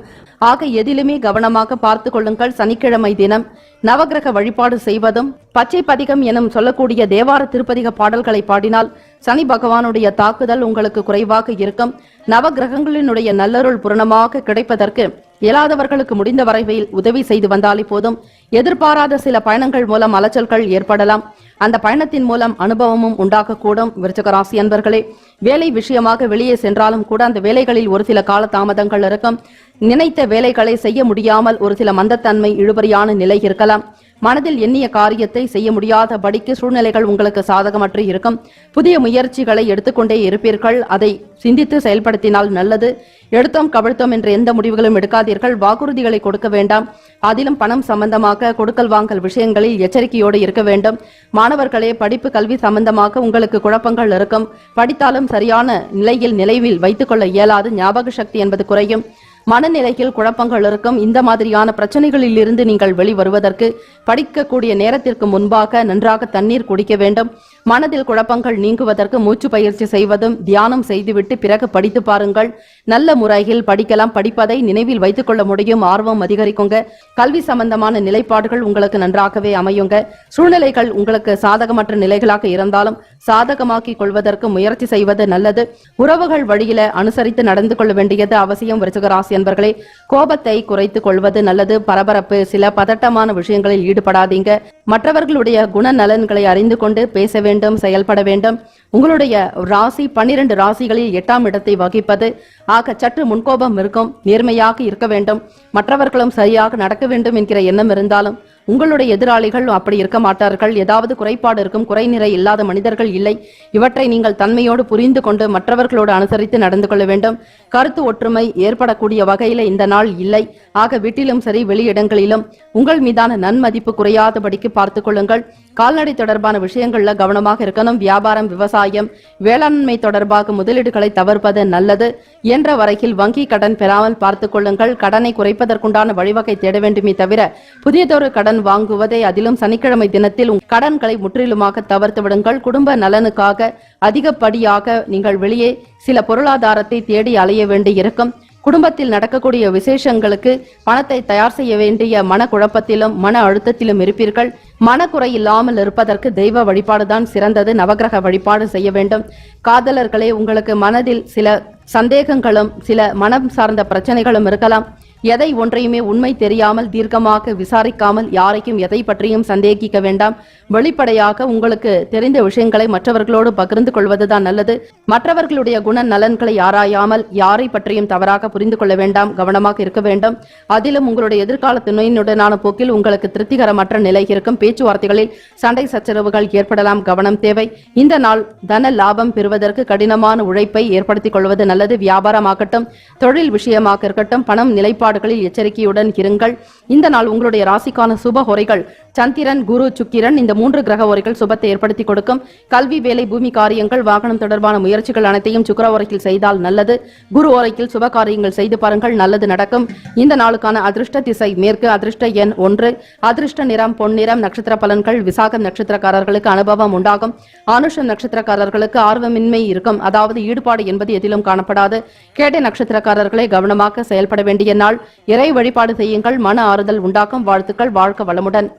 ஆக எதிலுமே கவனமாக பார்த்து கொள்ளுங்கள். சனிக்கிழமை தினம் நவகிரக வழிபாடு செய்வதும் பச்சை பதிகம் எனும் சொல்லக்கூடிய தேவார திருப்பதிக பாடல்களை பாடினால் சனி பகவானுடைய தாக்குதல் உங்களுக்கு குறைவாக இருக்கும். நவகிரகங்களினுடைய நல்லருள் பூரணமாக கிடைப்பதற்கு இயலாதவர்களுக்கு முடிந்த வரைவில் உதவி செய்து வந்தாலே போதும். எதிர்பாராத சில பயணங்கள் மூலம் அலைச்சல்கள் ஏற்படலாம். அந்த பயணத்தின் மூலம் அனுபவமும் உண்டாகக்கூடும். விருச்சிக ராசி அன்பர்களே, வேலை விஷயமாக வெளியே சென்றாலும் கூட அந்த வேலைகளில் ஒரு சில கால தாமதங்கள் இருக்கும். நினைத்த வேலைகளை செய்ய முடியாமல் ஒரு சில மந்தத்தன்மை இழுபறியான நிலை இருக்கலாம். மனதில் எண்ணிய காரியத்தை செய்ய முடியாதபடிக்கு சூழ்நிலைகள் உங்களுக்கு சாதகமற்று இருக்கும். புதிய முயற்சிகளை எடுத்துக்கொண்டே இருப்பீர்கள். அதை சிந்தித்து செயல்படுத்தினால் நல்லது. எடுத்தோம் கவிழ்த்தோம் என்ற எந்த முடிவுகளும் எடுக்காதீர்கள். வாக்குறுதிகளை கொடுக்க வேண்டாம். அதிலும் பணம் சம்பந்தமாக கொடுக்கல் வாங்கல் விஷயங்களில் எச்சரிக்கையோடு இருக்க வேண்டும். மாணவர்களே, படிப்பு கல்வி சம்பந்தமாக உங்களுக்கு குழப்பங்கள் இருக்கும். படித்தாலும் சரியான நிலையில் வைத்துக் கொள்ள இயலாது. ஞாபக சக்தி என்பது குறையும். மனநிலையில் குழப்பங்கள் இருக்கும். இந்த மாதிரியான பிரச்சனைகளில் இருந்து நீங்கள் வெளிவருவதற்கு படிக்கக்கூடிய நேரத்திற்கு முன்பாக நன்றாக தண்ணீர் குடிக்க வேண்டும். மனதில் குழப்பங்கள் நீங்குவதற்கு மூச்சு பயிற்சி செய்வதும் தியானம் செய்துவிட்டு பிறகு படித்து பாருங்கள். நல்ல முறையில் படிக்கலாம். படிப்பதை நினைவில் வைத்துக் கொள்ள முடியும். ஆர்வம் அதிகரிக்குங்க. கல்வி சம்பந்தமான நிலைப்பாடுகள் உங்களுக்கு நன்றாகவே அமையுங்க. சூழ்நிலைகள் உங்களுக்கு சாதகமற்ற நிலைகளாக இருந்தாலும் சாதகமாக்கிக் கொள்வதற்கு முயற்சி செய்வது நல்லது. உறவுகள் வழியில அனுசரித்து நடந்து கொள்ள வேண்டியது அவசியம். விருச்சிக ராசி என்பர்களே, கோபத்தை குறைத்துக் கொள்வது நல்லது. பரபரப்பு சில பதட்டமான விஷயங்களில் ஈடுபடாதீங்க. மற்றவர்களுடைய குணநலன்களை அறிந்து கொண்டு பேச வேண்டும், செயல்பட வேண்டும். உங்களுடைய ராசி 12 ராசிகளில் 8ஆம் இடத்தை வகிப்பது. ஆக சற்று முன்கோபம் இருக்கும். நேர்மையாக இருக்க வேண்டும். மற்றவர்களும் சரியாக நடக்க வேண்டும் என்கிற எண்ணம் இருந்தாலும் உங்களுடைய எதிராளிகள் அப்படி இருக்க மாட்டார்கள். ஏதாவது குறைபாடு இருக்கும். குறைநிறை இல்லாத மனிதர்கள் இல்லை. இவற்றை நீங்கள் தன்மையோடு புரிந்து கொண்டு மற்றவர்களோடு அனுசரித்து நடந்து கொள்ள வேண்டும். கருத்து ஒற்றுமை ஏற்படக்கூடிய வகையில இந்த நாள் இல்லை. ஆக வீட்டிலும் சரி வெளியிடங்களிலும் உங்கள் மீதான நன்மதிப்பு குறையாதபடிக்கு பார்த்துக் கொள்ளுங்கள். கால்நடை தொடர்பான விஷயங்கள்ல கவனமாக இருக்கணும். வியாபாரம், விவசாயம், வேளாண்மை தொடர்பாக முதலீடுகளை தவிர்ப்பது நல்லது. என்ற வரையில் வங்கி கடன் பெறாமல் பார்த்துக் கொள்ளுங்கள். கடனை குறைப்பதற்குண்டான வழிவகை தேட வேண்டுமே தவிர புதியதொரு கடன் வாங்குவதை, அதிலும் சனிக்கிழமை தினத்தில் கடன்களை முற்றிலுமாக தவிர்த்து விடுங்கள். குடும்ப நலனுக்காக அதிகப்படியாக நீங்கள் வெளியே சில பொருளாதாரத்தை தேடி அலைய வேண்டி இருக்கும். குடும்பத்தில் நடக்கக்கூடிய விசேஷங்களுக்கு பணத்தை தயார் செய்ய வேண்டிய மனக்குழப்பத்திலும் மன அழுத்தத்திலும் இருப்பீர்கள். மனக்குறை இல்லாமல் இருப்பதற்கு தெய்வ வழிபாடுதான் சிறந்தது. நவகிரக வழிபாடு செய்ய வேண்டும். காதலர்களே, உங்களுக்கு மனதில் சில சந்தேகங்களும் சில மனம் சார்ந்த பிரச்சனைகளும் இருக்கலாம். எதை ஒன்றையுமே உண்மை தெரியாமல் தீர்க்கமாக விசாரிக்காமல் யாரையும் எதை பற்றியும் சந்தேகிக்க வேண்டாம். வெளிப்படையாக உங்களுக்கு தெரிந்த விஷயங்களை மற்றவர்களோடு பகிர்ந்து கொள்வதுதான் நல்லது. மற்றவர்களுடைய குண நலன்களை ஆராயாமல் யாரை பற்றியும் தவறாக புரிந்து கொள்ள வேண்டாம். கவனமாக இருக்க வேண்டும். அதிலும் உங்களுடைய எதிர்கால துணையினுடனான போக்கில் உங்களுக்கு திருப்திகரமற்ற நிலை இருக்கும். பேச்சுவார்த்தைகளில் சண்டை சச்சரவுகள் ஏற்படலாம். கவனம் தேவை. இந்த நாள் தன லாபம் பெறுவதற்கு கடினமான உழைப்பை ஏற்படுத்திக் கொள்வது நல்லது. வியாபாரமாகட்டும், தொழில் விஷயமாக இருக்கட்டும், பணம் நிலைப்பாடுகளில் எச்சரிக்கையுடன் இருங்கள். இந்த நாள் உங்களுடைய ராசிக்கான சுப ஹோரைகள் சந்திரன், குரு, சுக்கிரன் இந்த 3 கிரக ஹோரைகள் சுபத்தை ஏற்படுத்தி கொடுக்கும். கல்வி, வேலை, பூமி காரியங்கள், வாகனம் தொடர்பான முயற்சிகள் அனைத்தையும் சுக்கிர ஹோரையில் செய்தால் நல்லது. குரு ஹோரையில் சுப காரியங்கள் செய்து பாருங்கள், நல்லது நடக்கும். இந்த நாளுக்கான அதிர்ஷ்ட திசை மேற்கு. அதிர்ஷ்ட எண் 1. அதிர்ஷ்ட நிறம் பொன்னிறம். நட்சத்திர பலன்கள் விசாகம் நட்சத்திரக்காரர்களுக்கு அனுபவம் உண்டாகும். ஆனுஷம் நட்சத்திரக்காரர்களுக்கு ஆர்வமின்மை இருக்கும். அதாவது ஈடுபாடு என்பது எதிலும் காணப்படாது. கேட்டை நட்சத்திரக்காரர்களை கவனமாக செயல்பட வேண்டிய நாள். இறை வழிபாடு செய்யுங்கள். மன ஆறுதல் உண்டாக்கும். வாழ்த்துக்கள். வாழ்க வளமுடன்.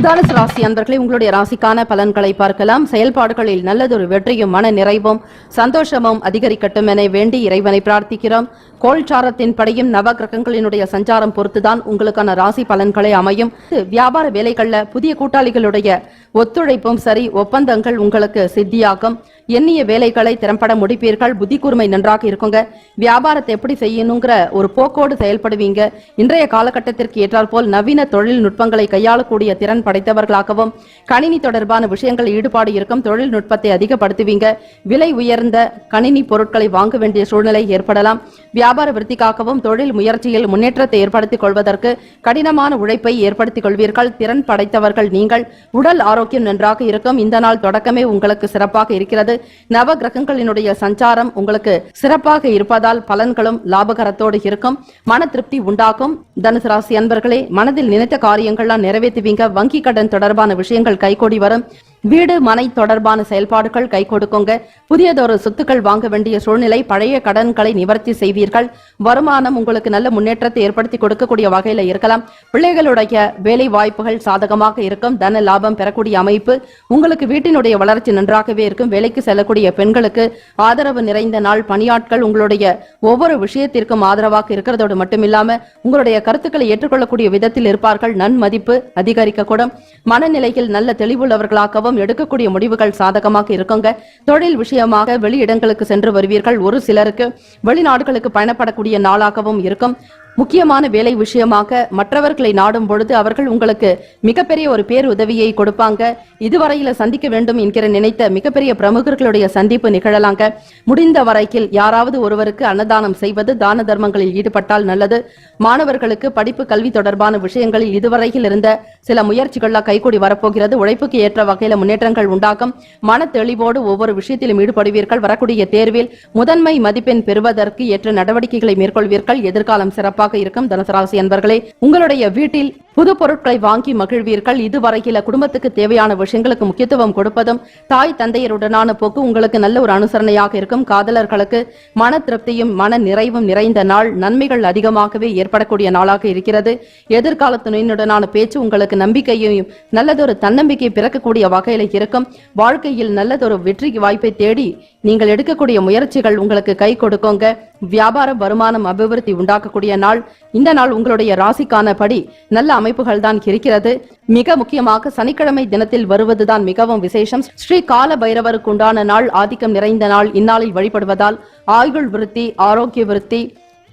தனுசு ராசி அன்பர்களே, உங்களுடைய ராசிக்கான பலன்களை பார்க்கலாம். செயல்பாடுகளில் நல்லதொரு வெற்றியும் மன நிறைவும் சந்தோஷமும் அதிகரிக்கட்டும் என வேண்டி இறைவனை பிரார்த்திக்கிறோம். கோல்சாரத்தின் படியும் நவ கிரகங்களினுடைய சஞ்சாரம் பொறுத்துதான் உங்களுக்கான ராசி பலன்களை அமையும். வியாபார வேலைகள்ல புதிய கூட்டாளிகளுடைய ஒத்துழைப்பும் சரி, ஒப்பந்தங்கள் உங்களுக்கு சித்தியாகும். எண்ணிய வேலைகளை திறம்பட முடிப்பீர்கள். புத்தி கூர்மை நன்றாக இருக்குங்க. வியாபாரத்தை எப்படி செய்யணுங்கிற ஒரு போக்கோடு செயல்படுவீங்க. இன்றைய காலகட்டத்திற்கு ஏற்றால் போல் நவீன தொழில்நுட்பங்களை கையாளக்கூடிய திறன் படைத்தவர்களாகவும் கணினி தொடர்பான விஷயங்கள் ஈடுபாடு இருக்கும். தொழில்நுட்பத்தை அதிகப்படுத்துவீங்க. விலை உயர்ந்த கணினி பொருட்களை வாங்க வேண்டிய சூழ்நிலை ஏற்படலாம். வியாபார விருத்திக்காகவும் தொழில் முயற்சியில் முன்னேற்றத்தை ஏற்படுத்திக் கொள்வதற்கு கடினமான உழைப்பை ஏற்படுத்திக் கொள்வீர்கள். திறன் படைத்தவர்கள் நீங்கள். உடல் ஆரோக்கியம் நன்றாக இருக்கும். இந்த நாள் தொடக்கமே உங்களுக்கு சிறப்பாக இருக்கிறது. நவ கிரகங்களினுடைய சஞ்சாரம் உங்களுக்கு சிறப்பாக இருப்பதால் பலன்களும் லாபகரத்தோடு இருக்கும். மன திருப்தி உண்டாகும். தனுசு ராசி அன்பர்களே, மனதில் நினைத்த காரியங்கள்லாம் நிறைவேற்றுவீங்க. வங்கி கடன் தொடர்பான விஷயங்கள் கைகூடி வரும். வீடு மனை தொடர்பான செயல்பாடுகள் கை கொடுக்குங்க. புதியதொரு சொத்துக்கள் வாங்க வேண்டிய சூழ்நிலை. பழைய கடன்களை நிவர்த்தி செய்வீர்கள். வருமானம் உங்களுக்கு நல்ல முன்னேற்றத்தை ஏற்படுத்தி கொடுக்கக்கூடிய வகையில இருக்கலாம். பிள்ளைகளுடைய வேலை வாய்ப்புகள் சாதகமாக இருக்கும். தன லாபம் பெறக்கூடிய அமைப்பு. உங்களுக்கு வீட்டினுடைய வளர்ச்சி நன்றாகவே இருக்கும். வேலைக்கு செல்லக்கூடிய பெண்களுக்கு ஆதரவு நிறைந்த நாள். பணியாட்கள் உங்களுடைய ஒவ்வொரு விஷயத்திற்கும் ஆதரவாக இருக்கிறதோடு மட்டுமில்லாம உங்களுடைய கருத்துக்களை ஏற்றுக்கொள்ளக்கூடிய விதத்தில் இருப்பார்கள். நன்மதிப்பு அதிகரிக்கக்கூடும். மனநிலையில் நல்ல தெளிவுள்ளவர்களாகவும் எடுக்கக்கூடிய முடிவுகள் சாதகமாக இருக்குங்க. தொழில் விஷயமாக வெளியிடங்களுக்கு சென்று வருவீர்கள். ஒரு சிலருக்கு வெளிநாடுகளுக்கு பயணப்படக்கூடிய நாளாகவும் இருக்கும். முக்கியமான வேலை விஷயமாக மற்றவர்களை நாடும் பொழுது அவர்கள் உங்களுக்கு மிகப்பெரிய ஒரு பேருதவியை கொடுப்பாங்க. இதுவரையில சந்திக்க வேண்டும் என்கிற நினைத்த மிகப்பெரிய பிரமுகர்களுடைய சந்திப்பு நிகழலாங்க. முடிந்த வரையில் யாராவது ஒருவருக்கு அன்னதானம் செய்வது, தான தர்மங்களில் ஈடுபட்டால் நல்லது. மாணவர்களுக்கு படிப்பு கல்வி தொடர்பான விஷயங்களில் இதுவரையில் இருந்த சில முயற்சிகள்லாம் கைகூடி வரப்போகிறது. உழைப்புக்கு ஏற்ற வகையில முன்னேற்றங்கள் உண்டாகும். மன தெளிவோடு ஒவ்வொரு விஷயத்திலும் ஈடுபடுவீர்கள். வரக்கூடிய தேர்வில் முதன்மை மதிப்பெண் பெறுவதற்கு ஏற்ற நடவடிக்கைகளை மேற்கொள்வீர்கள். எதிர்காலம் சிறப்பாக இருக்கும். தனுசு ராசி அன்பர்களே, உங்களுடைய வீட்டில் புது பொருட்களை வாங்கி மகிழ்வீர்கள். இதுவரையில குடும்பத்துக்கு தேவையான விஷயங்களுக்கு முக்கியத்துவம் கொடுப்பதும் தாய் தந்தையருடனான போக்கு உங்களுக்கு நல்ல ஒரு அனுசரணையாக இருக்கும். காதலர்களுக்கு மன திருப்தியும் மன நிறைவும் நிறைந்த நாள். நன்மைகள் அதிகமாகவே ஏற்படக்கூடிய நாளாக இருக்கிறது. எதிர்கால துணையினுடனான பேச்சு உங்களுக்கு நம்பிக்கையையும் நல்லதொரு தன்னம்பிக்கை பிறக்கக்கூடிய வகையில இருக்கும். வாழ்க்கையில் நல்லதொரு வெற்றி வாய்ப்பை தேடி நீங்கள் எடுக்கக்கூடிய முயற்சிகள் உங்களுக்கு கை கொடுக்குங்க. வியாபார வருமானம் அபிவிருத்தி உண்டாக்கக்கூடிய நாள். இந்த நாள் உங்களுடைய ராசிக்கான படி நல்ல அமைப்புகள் தான் இருக்கிறது. மிக முக்கியமாக சனிக்கிழமை தினத்தில் வருவதுதான் மிகவும் விசேஷம். ஸ்ரீ கால பைரவருக்கு உண்டான நாள். ஆதிக்கம் நிறைந்த நாள். இந்நாளில் வழிபடுவதால் ஆயுள் விருத்தி, ஆரோக்கிய விருத்தி,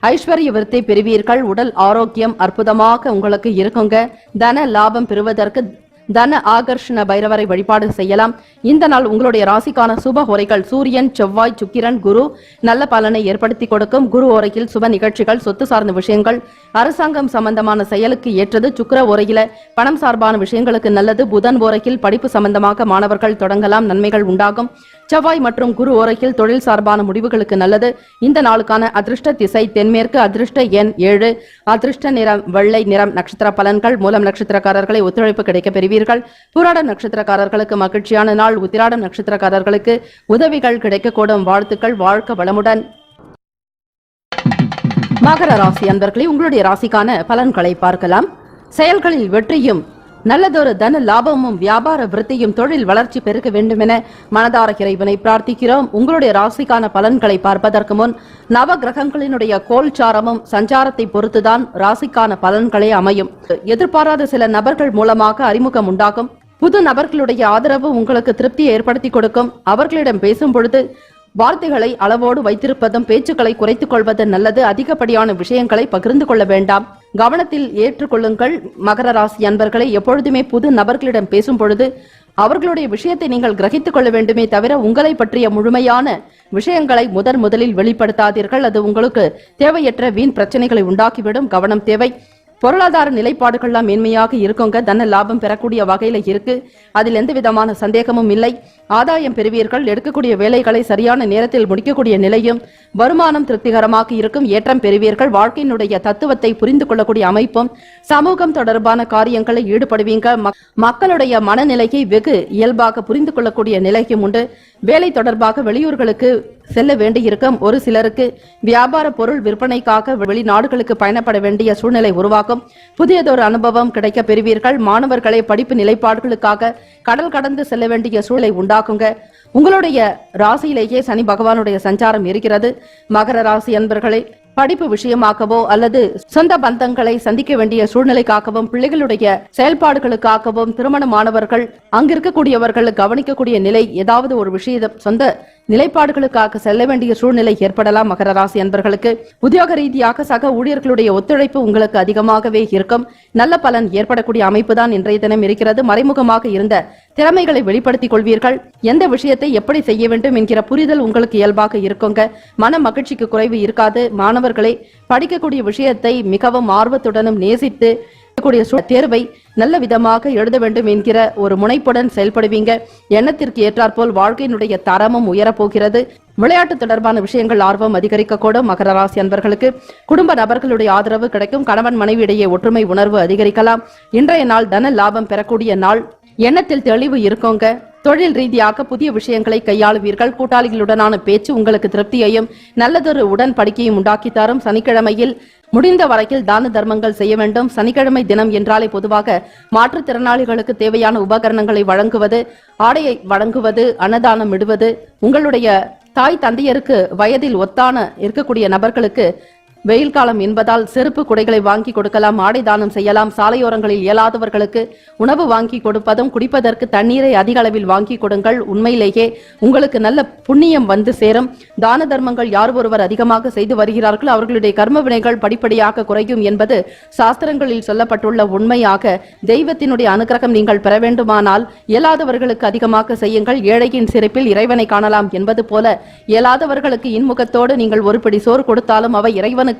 ஐஸ்வர்ய விருத்தி பெறுவீர்கள். உடல் ஆரோக்கியம் அற்புதமாக உங்களுக்கு இருக்குங்க. தன லாபம் பெறுவதற்கு தன ஆகர்ஷண பைரவரை வழிபாடு செய்யலாம். இந்த நாள் உங்களுடைய ராசிக்கான சுப ஹோரைகள் சூரியன், செவ்வாய், சுக்கிரன், குரு நல்ல பலனை ஏற்படுத்தி கொடுக்கும். குரு ஓரையில் சுப நிகழ்ச்சிகள், சொத்து சார்ந்த விஷயங்கள், அரசாங்கம் சம்பந்தமான செயலுக்கு ஏற்றது. சுக்கிர ஓரையில பணம் சார்பான விஷயங்களுக்கு நல்லது. புதன் ஓரையில் படிப்பு சம்பந்தமாக மாணவர்கள் தொடங்கலாம். நன்மைகள் உண்டாகும். செவ்வாய் மற்றும் குரு ஓரையில் தொழில் சார்பான முடிவுகளுக்கு நல்லது. இந்த நாளுக்கான அதிர்ஷ்ட திசை தென்மேற்கு. அதிர்ஷ்ட எண் 7. அதிர்ஷ்ட நிறம் வெள்ளை நிறம். நட்சத்திர பலன்கள். மூலம் நட்சத்திரக்காரர்களை ஒத்துழைப்பு கிடைக்க பெறுவீர்கள். புராட நட்சத்திரக்காரர்களுக்கு மகிழ்ச்சியான நாள். உத்திராடம் நட்சத்திரக்காரர்களுக்கு உதவிகள் கிடைக்கக்கூடும். வாழ்த்துக்கள். வாழ்க வளமுடன். மகர ராசி அன்பர்களே, உங்களுடைய ராசிக்கான பலன்களை பார்க்கலாம். செயல்களில் வெற்றியும் நல்லதொரு தன லாபமும் வியாபார விருத்தியும் தொழில் வளர்ச்சி பெருக்க வேண்டும் என மனதார இறைவனை பிரார்த்திக்கிறோம். உங்களுடைய ராசிக்கான பலன்களை பார்ப்பதற்கு முன் நவ கிரகங்களினுடைய கோல்சாரமும் சஞ்சாரத்தை பொறுத்துதான் ராசிக்கான பலன்களே அமையும். எதிர்பாராத சில நபர்கள் மூலமாக அறிமுகம் உண்டாகும். புது நபர்களுடைய ஆதரவு உங்களுக்கு திருப்தியை ஏற்படுத்தி கொடுக்கும். அவர்களிடம் பேசும் பொழுது வார்த்தைகளை அளவோடு வைத்திருப்பதும் பேச்சுக்களை குறைத்துக் கொள்வது நல்லது. அதிகப்படியான விஷயங்களை பகிர்ந்து கொள்ள வேண்டாம். கவனத்தில் ஏற்றுக்கொள்ளுங்கள். மகர ராசி அன்பர்களை, எப்பொழுதுமே புது நபர்களிடம் பேசும் பொழுது அவர்களுடைய விஷயத்தை நீங்கள் கிரகித்துக் கொள்ள வேண்டுமே தவிர உங்களை பற்றிய முழுமையான விஷயங்களை முதலில் வெளிப்படுத்தாதீர்கள். அது உங்களுக்கு தேவையற்ற வீண் பிரச்சனைகளை உண்டாக்கிவிடும். கவனம் தேவை. பொருளாதார நிலைப்பாடுகள்லாம் மேன்மையாக இருக்குங்க. தன லாபம் பெறக்கூடிய வகையில இருக்கு. அதில் எந்த விதமான சந்தேகமும் இல்லை. ஆதாயம் பெறுவீர்கள். எடுக்கக்கூடிய வேலைகளை சரியான நேரத்தில் முடிக்கக்கூடிய நிலையும் வருமானம் திருப்திகரமாக இருக்கும். ஏற்றம் பெறுவீர்கள். வாழ்க்கையினுடைய தத்துவத்தை புரிந்து கொள்ளக்கூடிய அமைப்பும் சமூகம் தொடர்பான காரியங்களை ஈடுபடுவீங்க. மக்களுடைய மனநிலையை வெகு இயல்பாக புரிந்து கொள்ளக்கூடிய நிலையும் உண்டு. வேலை தொடர்பாக வெளியூர்களுக்கு செல்ல வேண்டியிருக்கும். ஒரு சிலருக்கு வியாபார பொருள் விற்பனைக்காக வெளிநாடுகளுக்கு பயணப்பட வேண்டிய சூழ்நிலை உருவாகும். புதியதொரு அனுபவம் கிடைக்க பெறுவீர்கள். மாணவர்களை படிப்பு நிலைப்பாடுகளுக்காக கடல் கடந்து செல்ல வேண்டிய சூழலை உண்டாக்குங்க. உங்களுடைய ராசியிலேயே சனி பகவானுடைய சஞ்சாரம் இருக்கிறது. மகர ராசி அன்பர்களே, படிப்பு விஷயமாகவோ அல்லது சொந்த பந்தங்களை சந்திக்க வேண்டிய சூழ்நிலைக்காகவும் பிள்ளைகளுடைய செயல்பாடுகளுக்காகவும் திருமணமானவர்கள் அங்கிருக்கக்கூடியவர்கள் கவனிக்கக்கூடிய நிலை, ஏதாவது ஒரு விஷயம் சொந்த நிலைப்பாடுகளுக்காக செல்ல வேண்டிய சூழ்நிலை ஏற்படலாம். மகர ராசி அன்பர்களுக்கு உத்தியோக ரீதியாக சக ஊழியர்களுடைய ஒத்துழைப்பு உங்களுக்கு அதிகமாகவே இருக்கும். நல்ல பலன் ஏற்படக்கூடிய அமைப்பு தான் இன்றைய தினம் இருக்கிறது. மறைமுகமாக இருந்த திறமைகளை வெளிப்படுத்திக் கொள்வீர்கள். எந்த விஷயத்தை எப்படி செய்ய வேண்டும் என்கிற புரிதல் உங்களுக்கு இயல்பாக இருக்குங்க. மன மகிழ்ச்சிக்கு குறைவு இருக்காது. மாணவர்களை படிக்கக்கூடிய விஷயத்தை மிகவும் ஆர்வத்துடனும் நேசித்து தேர்வை நல்ல விதமாக எழுத வேண்டும் என்கிற ஒரு முனைப்புடன் செயல்படுவீங்க. எண்ணத்திற்கு ஏற்றாற்போல் வாழ்க்கையினுடைய தரமும் உயரப்போகிறது. விளையாட்டு தொடர்பான விஷயங்கள் ஆர்வம் அதிகரிக்கக்கூடும். மகர ராசி அன்பர்களுக்கு குடும்ப நபர்களுடைய ஆதரவு கிடைக்கும். கணவன் மனைவி இடையே ஒற்றுமை உணர்வு அதிகரிக்கலாம். இன்றைய நாள் தன லாபம் பெறக்கூடிய நாள். எண்ணத்தில் தெளிவு இருக்குங்க. தொழில் ரீதியாக புதிய விஷயங்களை கையாளுவீர்கள். கூட்டாளிகளுடனான பேச்சு உங்களுக்கு திருப்தியையும் நல்லதொரு உடன்படிக்கையும் உண்டாக்கி தரும். சனிக்கிழமையில் முடிந்த வரையில் தான தர்மங்கள் செய்ய வேண்டும். சனிக்கிழமை தினம் என்றாலே பொதுவாக மாற்றுத்திறனாளிகளுக்கு தேவையான உபகரணங்களை வழங்குவது, ஆடையை வழங்குவது, அன்னதானம் இடுவது, உங்களுடைய தாய் தந்தையருக்கு வயதில் ஒத்தான இருக்கக்கூடிய நபர்களுக்கு வெயில் காலம் என்பதால் செருப்பு குடைகளை வாங்கி கொடுக்கலாம். ஆடை தானம் செய்யலாம். சாலையோரங்களில் இயலாதவர்களுக்கு உணவு வாங்கி கொடுப்பதும், குடிப்பதற்கு தண்ணீரை அதிக அளவில் வாங்கி கொடுங்கள். உண்மையிலேயே உங்களுக்கு நல்ல புண்ணியம் வந்து சேரும். தான தர்மங்கள் யார் ஒருவர் அதிகமாக செய்து வருகிறார்கள் அவர்களுடைய கர்ம வினைகள் படிப்படியாக குறையும் என்பது சாஸ்திரங்களில் சொல்லப்பட்டுள்ள உண்மையாக தெய்வத்தினுடைய அனுகிரகம் நீங்கள் பெற வேண்டுமானால் இயலாதவர்களுக்கு அதிகமாக செய்யுங்கள். ஏழையின் சிறப்பில் இறைவனை காணலாம் என்பது போல இயலாதவர்களுக்கு இன்முகத்தோடு நீங்கள் ஒரு பிடி சோறு கொடுத்தாலும் அவை இறைவனுக்கு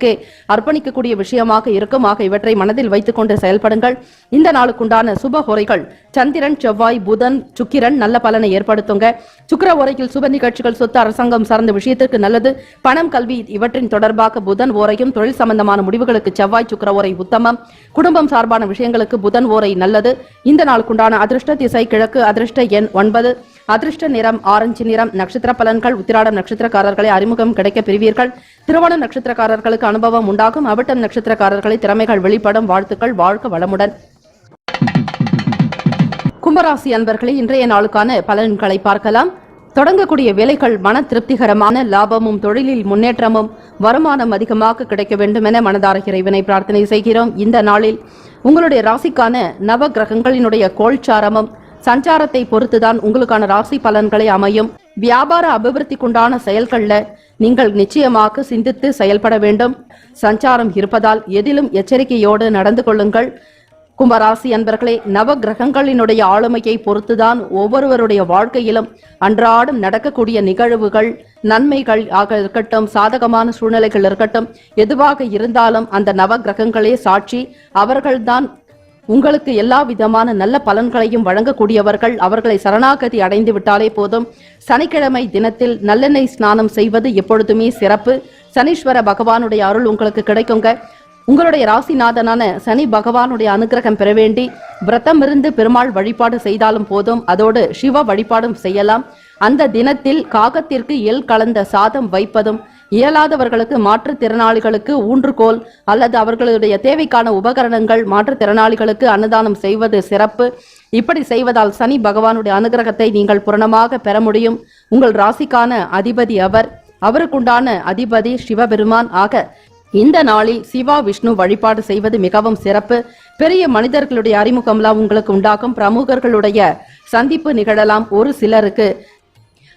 அர்ப்பணிக்கக்கூடிய விஷயமாக இருக்கும். ஆக இவற்றை மனதில் வைத்துக் கொண்டு செயல்படுங்கள். இந்த நாளுக்குண்டான சுப ஹோரைகள் சந்திரன், செவ்வாய், புதன், சுக்கிரன் நல்ல பலனை ஏற்படுத்துங்க. சுக்கிர ஓரையில் சுப நிகழ்ச்சிகள், சொத்து, அரசாங்கம் சார்ந்த விஷயத்திற்கு நல்லது. பணம், கல்வி இவற்றின் தொடர்பாக புதன் ஓரையும், தொழில் சம்பந்தமான முடிவுகளுக்கு செவ்வாய், சுக்கிர ஓரை உத்தமம். குடும்பம் சார்பான விஷயங்களுக்கு புதன் ஓரை நல்லது. இந்த நாளுக்குண்டான அதிர்ஷ்ட திசை கிழக்கு. அதிர்ஷ்ட எண் 9. அதிர்ஷ்ட நிறம் ஆரஞ்சு நிறம். நட்சத்திர பலன்கள் உத்திராடம் நட்சத்திரக்காரர்களை அறிமுகம் கிடைக்க பெறுவீர்கள். திருவோணம் நட்சத்திரக்காரர்களுக்கு அனுபவம் உண்டாகும். அவிட்டம் நட்சத்திரக்காரர்களை திறமைகள் வெளிப்படும். வாழ்த்துக்கள். வாழ்க வளமுடன். கும்பராசி அன்பர்களே, இன்றைய நாளுக்கான பலன்களை பார்க்கலாம். தொடங்கக்கூடிய வேலைகள் மன திருப்திகரமான லாபமும், தொழிலில் முன்னேற்றமும், வருமானம் அதிகமாக கிடைக்க வேண்டும் என மனதார இறைவனை பிரார்த்தனை செய்கிறோம். இந்த நாளில் உங்களுடைய ராசிக்கான நவ கிரகங்களினுடைய கோல்சாரமும் சஞ்சாரத்தை பொறுத்துதான் உங்களுக்கான ராசி பலன்களை அமையும். வியாபார அபிவிருத்திக்குண்டான செயல்கள்ல நீங்கள் நிச்சயமாக சிந்தித்து செயல்பட வேண்டும். சஞ்சாரம் இருப்பதால் எதிலும் எச்சரிக்கையோடு நடந்து கொள்ளுங்கள். கும்பராசி அன்பர்களே, நவ கிரகங்களினுடைய ஆளுமையை பொறுத்துதான் ஒவ்வொருவருடைய வாழ்க்கையிலும் அன்றாடம் நடக்கக்கூடிய நிகழ்வுகள், நன்மைகள் ஆக இருக்கட்டும், சாதகமான சூழ்நிலைகள் இருக்கட்டும், எதுவாக இருந்தாலும் அந்த நவ கிரகங்களே சாட்சி. அவர்கள்தான் உங்களுக்கு எல்லா விதமான நல்ல பலன்களையும் வழங்கக்கூடியவர்கள். அவர்களை சரணாகதி அடைந்து விட்டாலே போதும். சனிக்கிழமை தினத்தில் நல்லெண்ணெய் ஸ்நானம் செய்வது எப்பொழுதுமே சிறப்பு. சனீஸ்வர பகவானுடைய அருள் உங்களுக்கு கிடைக்குங்க. உங்களுடைய ராசிநாதனான சனி பகவானுடைய அனுகிரகம் பெற வேண்டி விரதம் இருந்து பெருமாள் வழிபாடு செய்தாலும் போதும். அதோடு சிவ வழிபாடும் செய்யலாம். அந்த தினத்தில் காகத்திற்கு எள் கலந்த சாதம் வைப்பதும், இயலாதவர்களுக்கு, மாற்றுத்திறனாளிகளுக்கு ஊன்றுகோல் அல்லது அவர்களுடைய தேவைக்கான உபகரணங்கள் மாற்றுத்திறனாளிகளுக்கு அன்னதானம் செய்வது சிறப்பு. இப்படி செய்வதால் சனி பகவானுடைய அனுகிரகத்தை நீங்கள் பூரணமாக பெற முடியும். உங்கள் ராசிக்கான அதிபதி அவருக்குண்டான அதிபதி சிவபெருமான். ஆக இந்த நாளில் சிவா விஷ்ணு வழிபாடு செய்வது மிகவும் சிறப்பு. பெரிய மனிதர்களுடைய அறிமுகம்லாம் உங்களுக்கு உண்டாகும். பிரமுகர்களுடைய சந்திப்பு நிகழலாம். ஒரு சிலருக்கு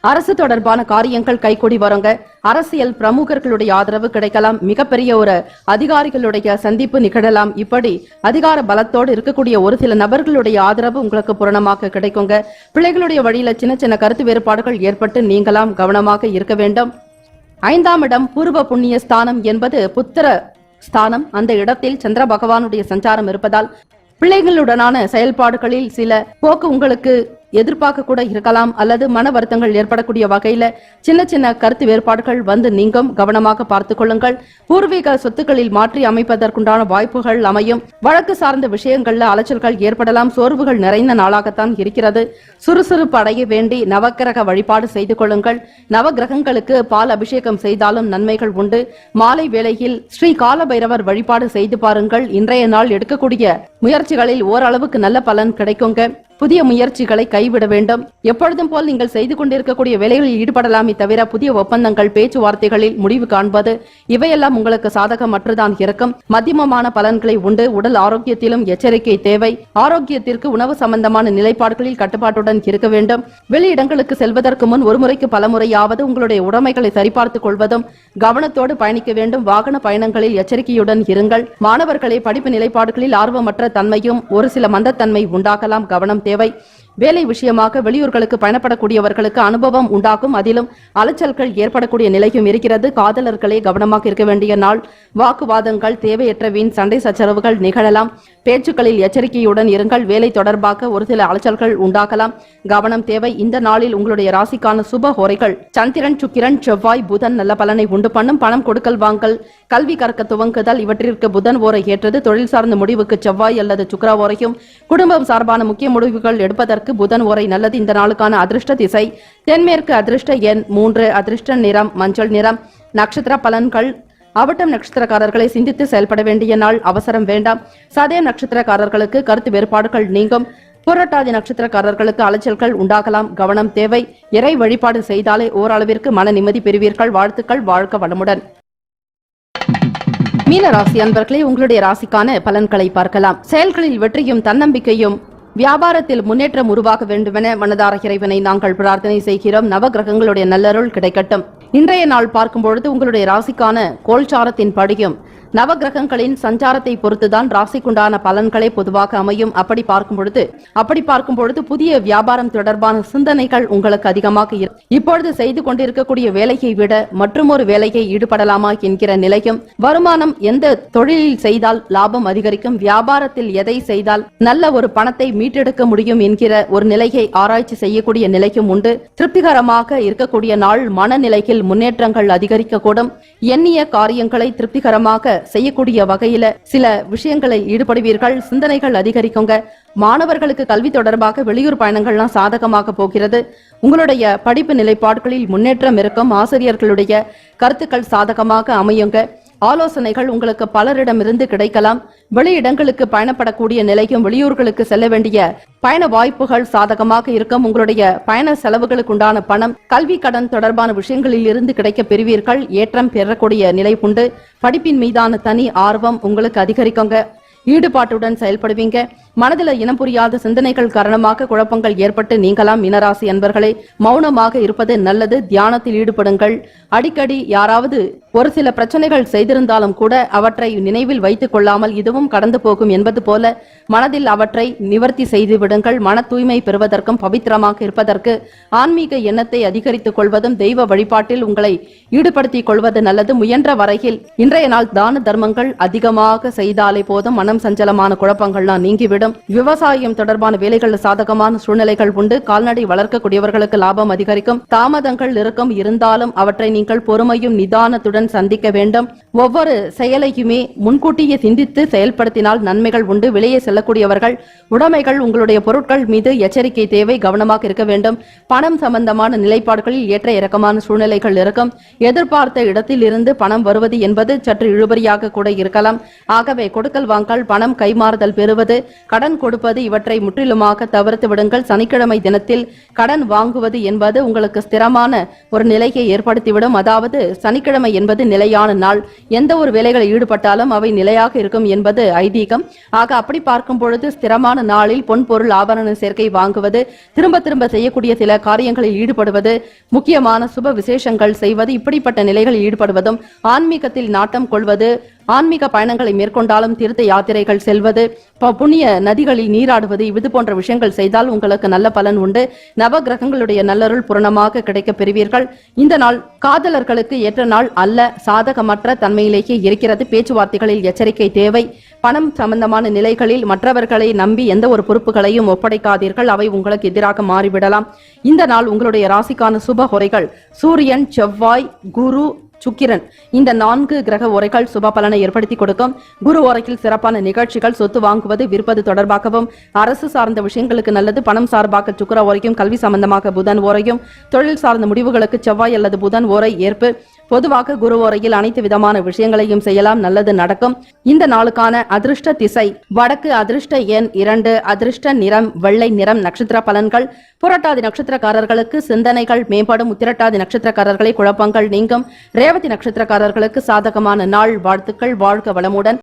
அரசு தொடர்பான காரியங்கள் கைகூடி வருங்க. அரசியல் பிரமுகர்களுடைய ஆதரவு கிடைக்கலாம். மிகப்பெரிய ஒரு அதிகாரிகளுடைய சந்திப்பு நிகழலாம். இப்படி அதிகார பலத்தோடு இருக்கக்கூடிய ஒரு சில நபர்களுடைய ஆதரவு உங்களுக்கு பூரணமாக கிடைக்குங்க. பிள்ளைகளுடைய வழியில சின்ன சின்ன கருத்து வேறுபாடுகள் ஏற்பட்டு நீங்களாம் கவனமாக இருக்க வேண்டும். 5ஆம் இடம் பூர்வ புண்ணிய ஸ்தானம் என்பது புத்திர ஸ்தானம். அந்த இடத்தில் சந்திர பகவானுடைய சஞ்சாரம் இருப்பதால் பிள்ளைகளுடனான செயல்பாடுகளில் சில போக்கு உங்களுக்கு எதிர்பார்க்க கூட இருக்கலாம். அல்லது மன வருத்தங்கள் ஏற்படக்கூடிய வகையில சின்ன சின்ன கருத்து வேறுபாடுகள் வந்து நீங்கும். கவனமாக பார்த்துக் கொள்ளுங்கள். பூர்வீக சொத்துக்களில் மாற்றி அமைப்பதற்குண்டான வாய்ப்புகள் அமையும். வழக்கு சார்ந்த விஷயங்கள்ல அலைச்சல்கள் ஏற்படலாம். சோர்வுகள் நிறைந்த நாளாகத்தான் இருக்கிறது. சுறுசுறுப்பு அடைய வேண்டி நவக்கிரக வழிபாடு செய்து கொள்ளுங்கள். நவகிரகங்களுக்கு பால் அபிஷேகம் செய்தாலும் நன்மைகள் உண்டு. மாலை வேளையில் ஸ்ரீ காலபைரவர் வழிபாடு செய்து பாருங்கள். இன்றைய நாள் எடுக்கக்கூடிய முயற்சிகளில் ஓரளவுக்கு நல்ல பலன் கிடைக்குங்க. புதிய முயற்சிகளை கைவிட வேண்டும். எப்பொழுதும் போல் நீங்கள் செய்து கொண்டிருக்கக்கூடிய வேலைகளில் ஈடுபடலாமே தவிர புதிய ஒப்பந்தங்கள், பேச்சுவார்த்தைகளில் முடிவு காண்பது இவையெல்லாம் உங்களுக்கு சாதகமற்றுதான் இருக்கும். மத்தியமமான பலன்களை உண்டு. உடல் ஆரோக்கியத்திலும் எச்சரிக்கை தேவை. ஆரோக்கியத்திற்கு உணவு சம்பந்தமான நிலைப்பாடுகளில் கட்டுப்பாட்டுடன் இருக்க வேண்டும். வெளியிடங்களுக்கு செல்வதற்கு முன் ஒரு முறைக்கு பல முறையாவது உங்களுடைய உடைமைகளை சரிபார்த்துக் கொள்வதும் கவனத்தோடு பயணிக்க வேண்டும். வாகன பயணங்களில் எச்சரிக்கையுடன் இருங்கள். மாணவர்களை படிப்பு நிலைப்பாடுகளில் ஆர்வமற்ற தன்மையும் ஒரு சில மந்தத்தன்மை உண்டாகலாம். கவனம் தேவை. வேலை விஷயமாக வெளியூர்களுக்கு பயணப்படக்கூடியவர்களுக்கு அனுபவம் உண்டாகும். அதிலும் அலைச்சல்கள் ஏற்படக்கூடிய நிலையும் இருக்கிறது. காதலர்களே கவனமாக இருக்க வேண்டிய நாள். வாக்குவாதங்கள், தேவையற்ற வீண் சண்டை சச்சரவுகள் நிகழலாம். பேச்சுக்களில் எச்சரிக்கையுடன் இருங்கள். வேலை தொடர்பாக ஒரு சில அலைச்சல்கள் உண்டாகலாம். கவனம் தேவை. இந்த நாளில் உங்களுடைய ராசிக்கான சுப ஹோரைகள் சந்திரன், சுக்கிரன், செவ்வாய், புதன் நல்ல பலனை உண்டு பண்ணும். பணம் கொடுக்கல் வாங்கல், கல்வி கற்க துவங்குதல் இவற்றிற்கு புதன் ஓரை ஏற்றது. தொழில் சார்ந்த முடிவுக்கு செவ்வாய் அல்லது சுக்கிர ஓரையும், குடும்பம் சார்பான முக்கிய முடிவுகள் எடுப்பதற்கு புதன் ஓரை நல்லது. இந்த நாளுக்கான அதிர்ஷ்ட திசை தென்மேற்கு. அதிர்ஷ்ட எண் 3. அதிர்ஷ்ட நிறம் மஞ்சள் நிறம். நட்சத்திர பலன்கள். அவிட்டம் நட்சத்திரக்காரர்களை சிந்தித்து செயல்பட வேண்டிய நாள். அவசரம் வேண்டாம். சதயம் நட்சத்திரக்காரர்களுக்கு கருத்து வேறுபாடுகள் நீங்கும். புரட்டாதி நட்சத்திரக்காரர்களுக்கு அலைச்சல்கள் உண்டாகலாம். கவனம் தேவை. இறை வழிபாடு செய்தாலே ஓரளவிற்கு மன நிம்மதி பெறுவீர்கள். வாழ்த்துக்கள். வாழ்க வளமுடன். மீன ராசி அன்பர்களே, உங்களுடைய ராசிக்கான பலன்களை பார்க்கலாம். செயல்களில் வெற்றியும் தன்னம்பிக்கையும், வியாபாரத்தில் முன்னேற்றம் உருவாக வேண்டுமென மனதார இறைவனை நாங்கள் பிரார்த்தனை செய்கிறோம். நவகிரகங்களுடைய நல்லருள் கிடைக்கட்டும். இன்றைய நாள் பார்க்கும் பொழுது உங்களுடைய ராசிக்கான கோல்சாரத்தின் படியும் நவகிரகங்களின் சஞ்சாரத்தை பொறுத்துதான் ராசிக்குண்டான பலன்களே பொதுவாக அமையும். அப்படி பார்க்கும் பொழுது புதிய வியாபாரம் தொடர்பான சிந்தனைகள் உங்களுக்கு அதிகமாக இப்பொழுது செய்து கொண்டிருக்கக்கூடிய வேலையை விட மற்றொரு வேலையை ஈடுபடலாமா என்கிற நிலையும், வருமானம் எந்த தொழிலில் செய்தால் லாபம் அதிகரிக்கும், வியாபாரத்தில் எதை செய்தால் நல்ல ஒரு பணத்தை மீட்டெடுக்க முடியும் என்கிற ஒரு நிலையை ஆராய்ச்சி செய்யக்கூடிய நிலையும் உண்டு. திருப்திகரமாக இருக்கக்கூடிய நாள். மனநிலையில் முன்னேற்றங்கள் அதிகரிக்கக்கூடும். எண்ணிய காரியங்களை திருப்திகரமாக செய்யக்கூடிய வகையில சில விஷயங்களில் ஈடுபடுவீர்கள். சிந்தனைகள் அதிகரிக்குங்க. மாணவர்களுக்கு கல்வி தொடர்பாக வெளியூர் பயணங்கள்லாம் சாதகமாக போகிறது. உங்களுடைய படிப்பு நிலைப்பாடுகளில் முன்னேற்றம் இருக்கும். ஆசிரியர்களுடைய கருத்துக்கள் சாதகமாக அமையுங்க. ஆலோசனைகள் உங்களுக்கு பலரிடமிருந்து கிடைக்கலாம். வெளியிடங்களுக்கு பயணப்படக்கூடிய நிலையும், வெளியூர்களுக்கு செல்ல வேண்டிய பயண வாய்ப்புகள் சாதகமாக இருக்கும். உங்களுடைய பயண செலவுகளுக்கு உண்டான பணம், கல்வி கடன் தொடர்பான விஷயங்களில் இருந்து கிடைக்க பெறுவீர்கள். ஏற்றம் பெறக்கூடிய நிலை உண்டு. படிப்பின் மீதான தனி ஆர்வம் உங்களுக்கு அதிகரிக்குங்க. ஈடுபாட்டுடன் செயல்படுவீங்க. மனதில் இனம் புரியாத சிந்தனைகள் காரணமாக குழப்பங்கள் ஏற்பட்டு நீங்களாம். மீனராசி அன்பர்களே, மௌனமாக இருப்பது நல்லது. தியானத்தில் ஈடுபடுங்கள். அடிக்கடி யாராவது ஒரு சில பிரச்சனைகள் செய்திருந்தாலும் கூட அவற்றை நினைவில் வைத்துக் கொள்ளாமல் இதுவும் கடந்து போகும் என்பது போல மனதில் அவற்றை நிவர்த்தி செய்து விடுங்கள். மன தூய்மை பெறுவதற்கும் பவித்திரமாக இருப்பதற்கு ஆன்மீக எண்ணத்தை அதிகரித்துக் கொள்வதும், தெய்வ வழிபாட்டில் உங்களை ஈடுபடுத்திக் கொள்வது நல்லது. முயன்ற வரையில் இன்றைய நாள் தான தர்மங்கள் அதிகமாக செய்தாலே போதும். மனம் சஞ்சலமான குழப்பங்கள்லாம் நீங்கிவிடும். விவசாயம் தொடர்பான வேலைகள் சாதகமான சூழ்நிலைகள் உண்டு. கால்நடை வளர்க்கக்கூடியவர்களுக்கு லாபம் அதிகரிக்கும். தாமதங்கள் இருக்கும். இருந்தாலும் அவற்றை நீங்கள் பொறுமையும் நிதானத்துடன் சந்திக்க வேண்டும். ஒவ்வொரு செயலையுமே முன்கூட்டியே சிந்தித்து செயல்படுத்தினால் நன்மைகள் உண்டு. வெளியே செல்லக்கூடியவர்கள், உடைமைகள், உங்களுடைய பொருட்கள் மீது எச்சரிக்கை தேவை. கவனமாக இருக்க வேண்டும். பணம் சம்பந்தமான நிலைப்பாடுகளில் ஏற்ற இறக்கமான சூழ்நிலைகள் இருக்கும். எதிர்பார்த்த இடத்தில் இருந்து பணம் வருவது என்பது சற்று இழுபறியாக கூட இருக்கலாம். ஆகவே கொடுக்கல் வாங்கல், பணம் கைமாறுதல் பெறுவது, கடன் கொடுப்பது இவற்றை முற்றிலுமாக தவிர்த்து விடுங்கள். சனிக்கிழமை தினத்தில் கடன் வாங்குவது என்பது உங்களுக்கு ஸ்திரமான ஒரு நிலையை ஏற்படுத்திவிடும். அதாவது சனிக்கிழமை என்பது நிலையான நாள். எந்த ஒரு வேலைகளில் ஈடுபட்டாலும் அவை நிலையாக இருக்கும் என்பது ஐதீகம். ஆக அப்படி பார்க்கும் பொழுது ஸ்திரமான நாளில் பொன் பொருள் ஆபரண சேர்க்கை வாங்குவது, திரும்ப திரும்ப செய்யக்கூடிய சில காரியங்களில் ஈடுபடுவது, முக்கியமான சுப விசேஷங்கள் செய்வது, இப்படிப்பட்ட நிலைகளில் ஈடுபடுவதும், ஆன்மீகத்தில் நாட்டம் கொள்வது, ஆன்மீக பயணங்களை மேற்கொண்டாலும் தீர்த்த யாத்திரைகள் செல்வது, புண்ணிய நதிகளில் நீராடுவது, இது போன்ற விஷயங்கள் செய்தால் உங்களுக்கு நல்ல பலன் உண்டு. நவ கிரகங்களுடைய நல்லருள் பூரணமாக கிடைக்க பெறுவீர்கள். இந்த நாள் காதலர்களுக்கு ஏற்ற நாள் அல்ல. சாதகமற்ற தன்மையிலேயே இருக்கிறது. பேச்சுவார்த்தைகளில் எச்சரிக்கை தேவை. பணம் சம்பந்தமான நிலைகளில் மற்றவர்களை நம்பி எந்த ஒரு பொறுப்புகளையும் ஒப்படைக்காதீர்கள். அவை உங்களுக்கு எதிராக மாறிவிடலாம். இந்த நாள் உங்களுடைய ராசிக்கான சுப ஹோரைகள் சூரியன், செவ்வாய், குரு, சுக்கிரன் இந்த 4 கிரக உரைகள் சுப பலனை ஏற்படுத்தி கொடுக்கும். குரு உரையில் சிறப்பான நிகழ்ச்சிகள், சொத்து வாங்குவது, விற்பது தொடர்பாகவும், அரசு சார்ந்த விஷயங்களுக்கு நல்லது. பணம் சார்பாக சுக்கிர உரையும், கல்வி சம்பந்தமாக புதன் ஓரையும், தொழில் சார்ந்த முடிவுகளுக்கு செவ்வாய் அல்லது புதன் ஓரை ஏற்பு. பொதுவாக குரு ஓரையில் அனைத்து விதமான விஷயங்களையும் செய்யலாம். நல்லது நடக்கும். இந்த நாளுக்கான அதிர்ஷ்ட திசை வடக்கு. அதிர்ஷ்ட எண் 2. அதிர்ஷ்ட நிறம் வெள்ளை நிறம். நட்சத்திர பலன்கள். புரட்டாதி நட்சத்திரக்காரர்களுக்கு சிந்தனைகள் மேம்படும். உத்திரட்டாதி நட்சத்திரக்காரர்களை குழப்பங்கள் நீங்கும். ரேவதி நட்சத்திரக்காரர்களுக்கு சாதகமான நாள். வாழ்த்துக்கள். வாழ்க வளமுடன்.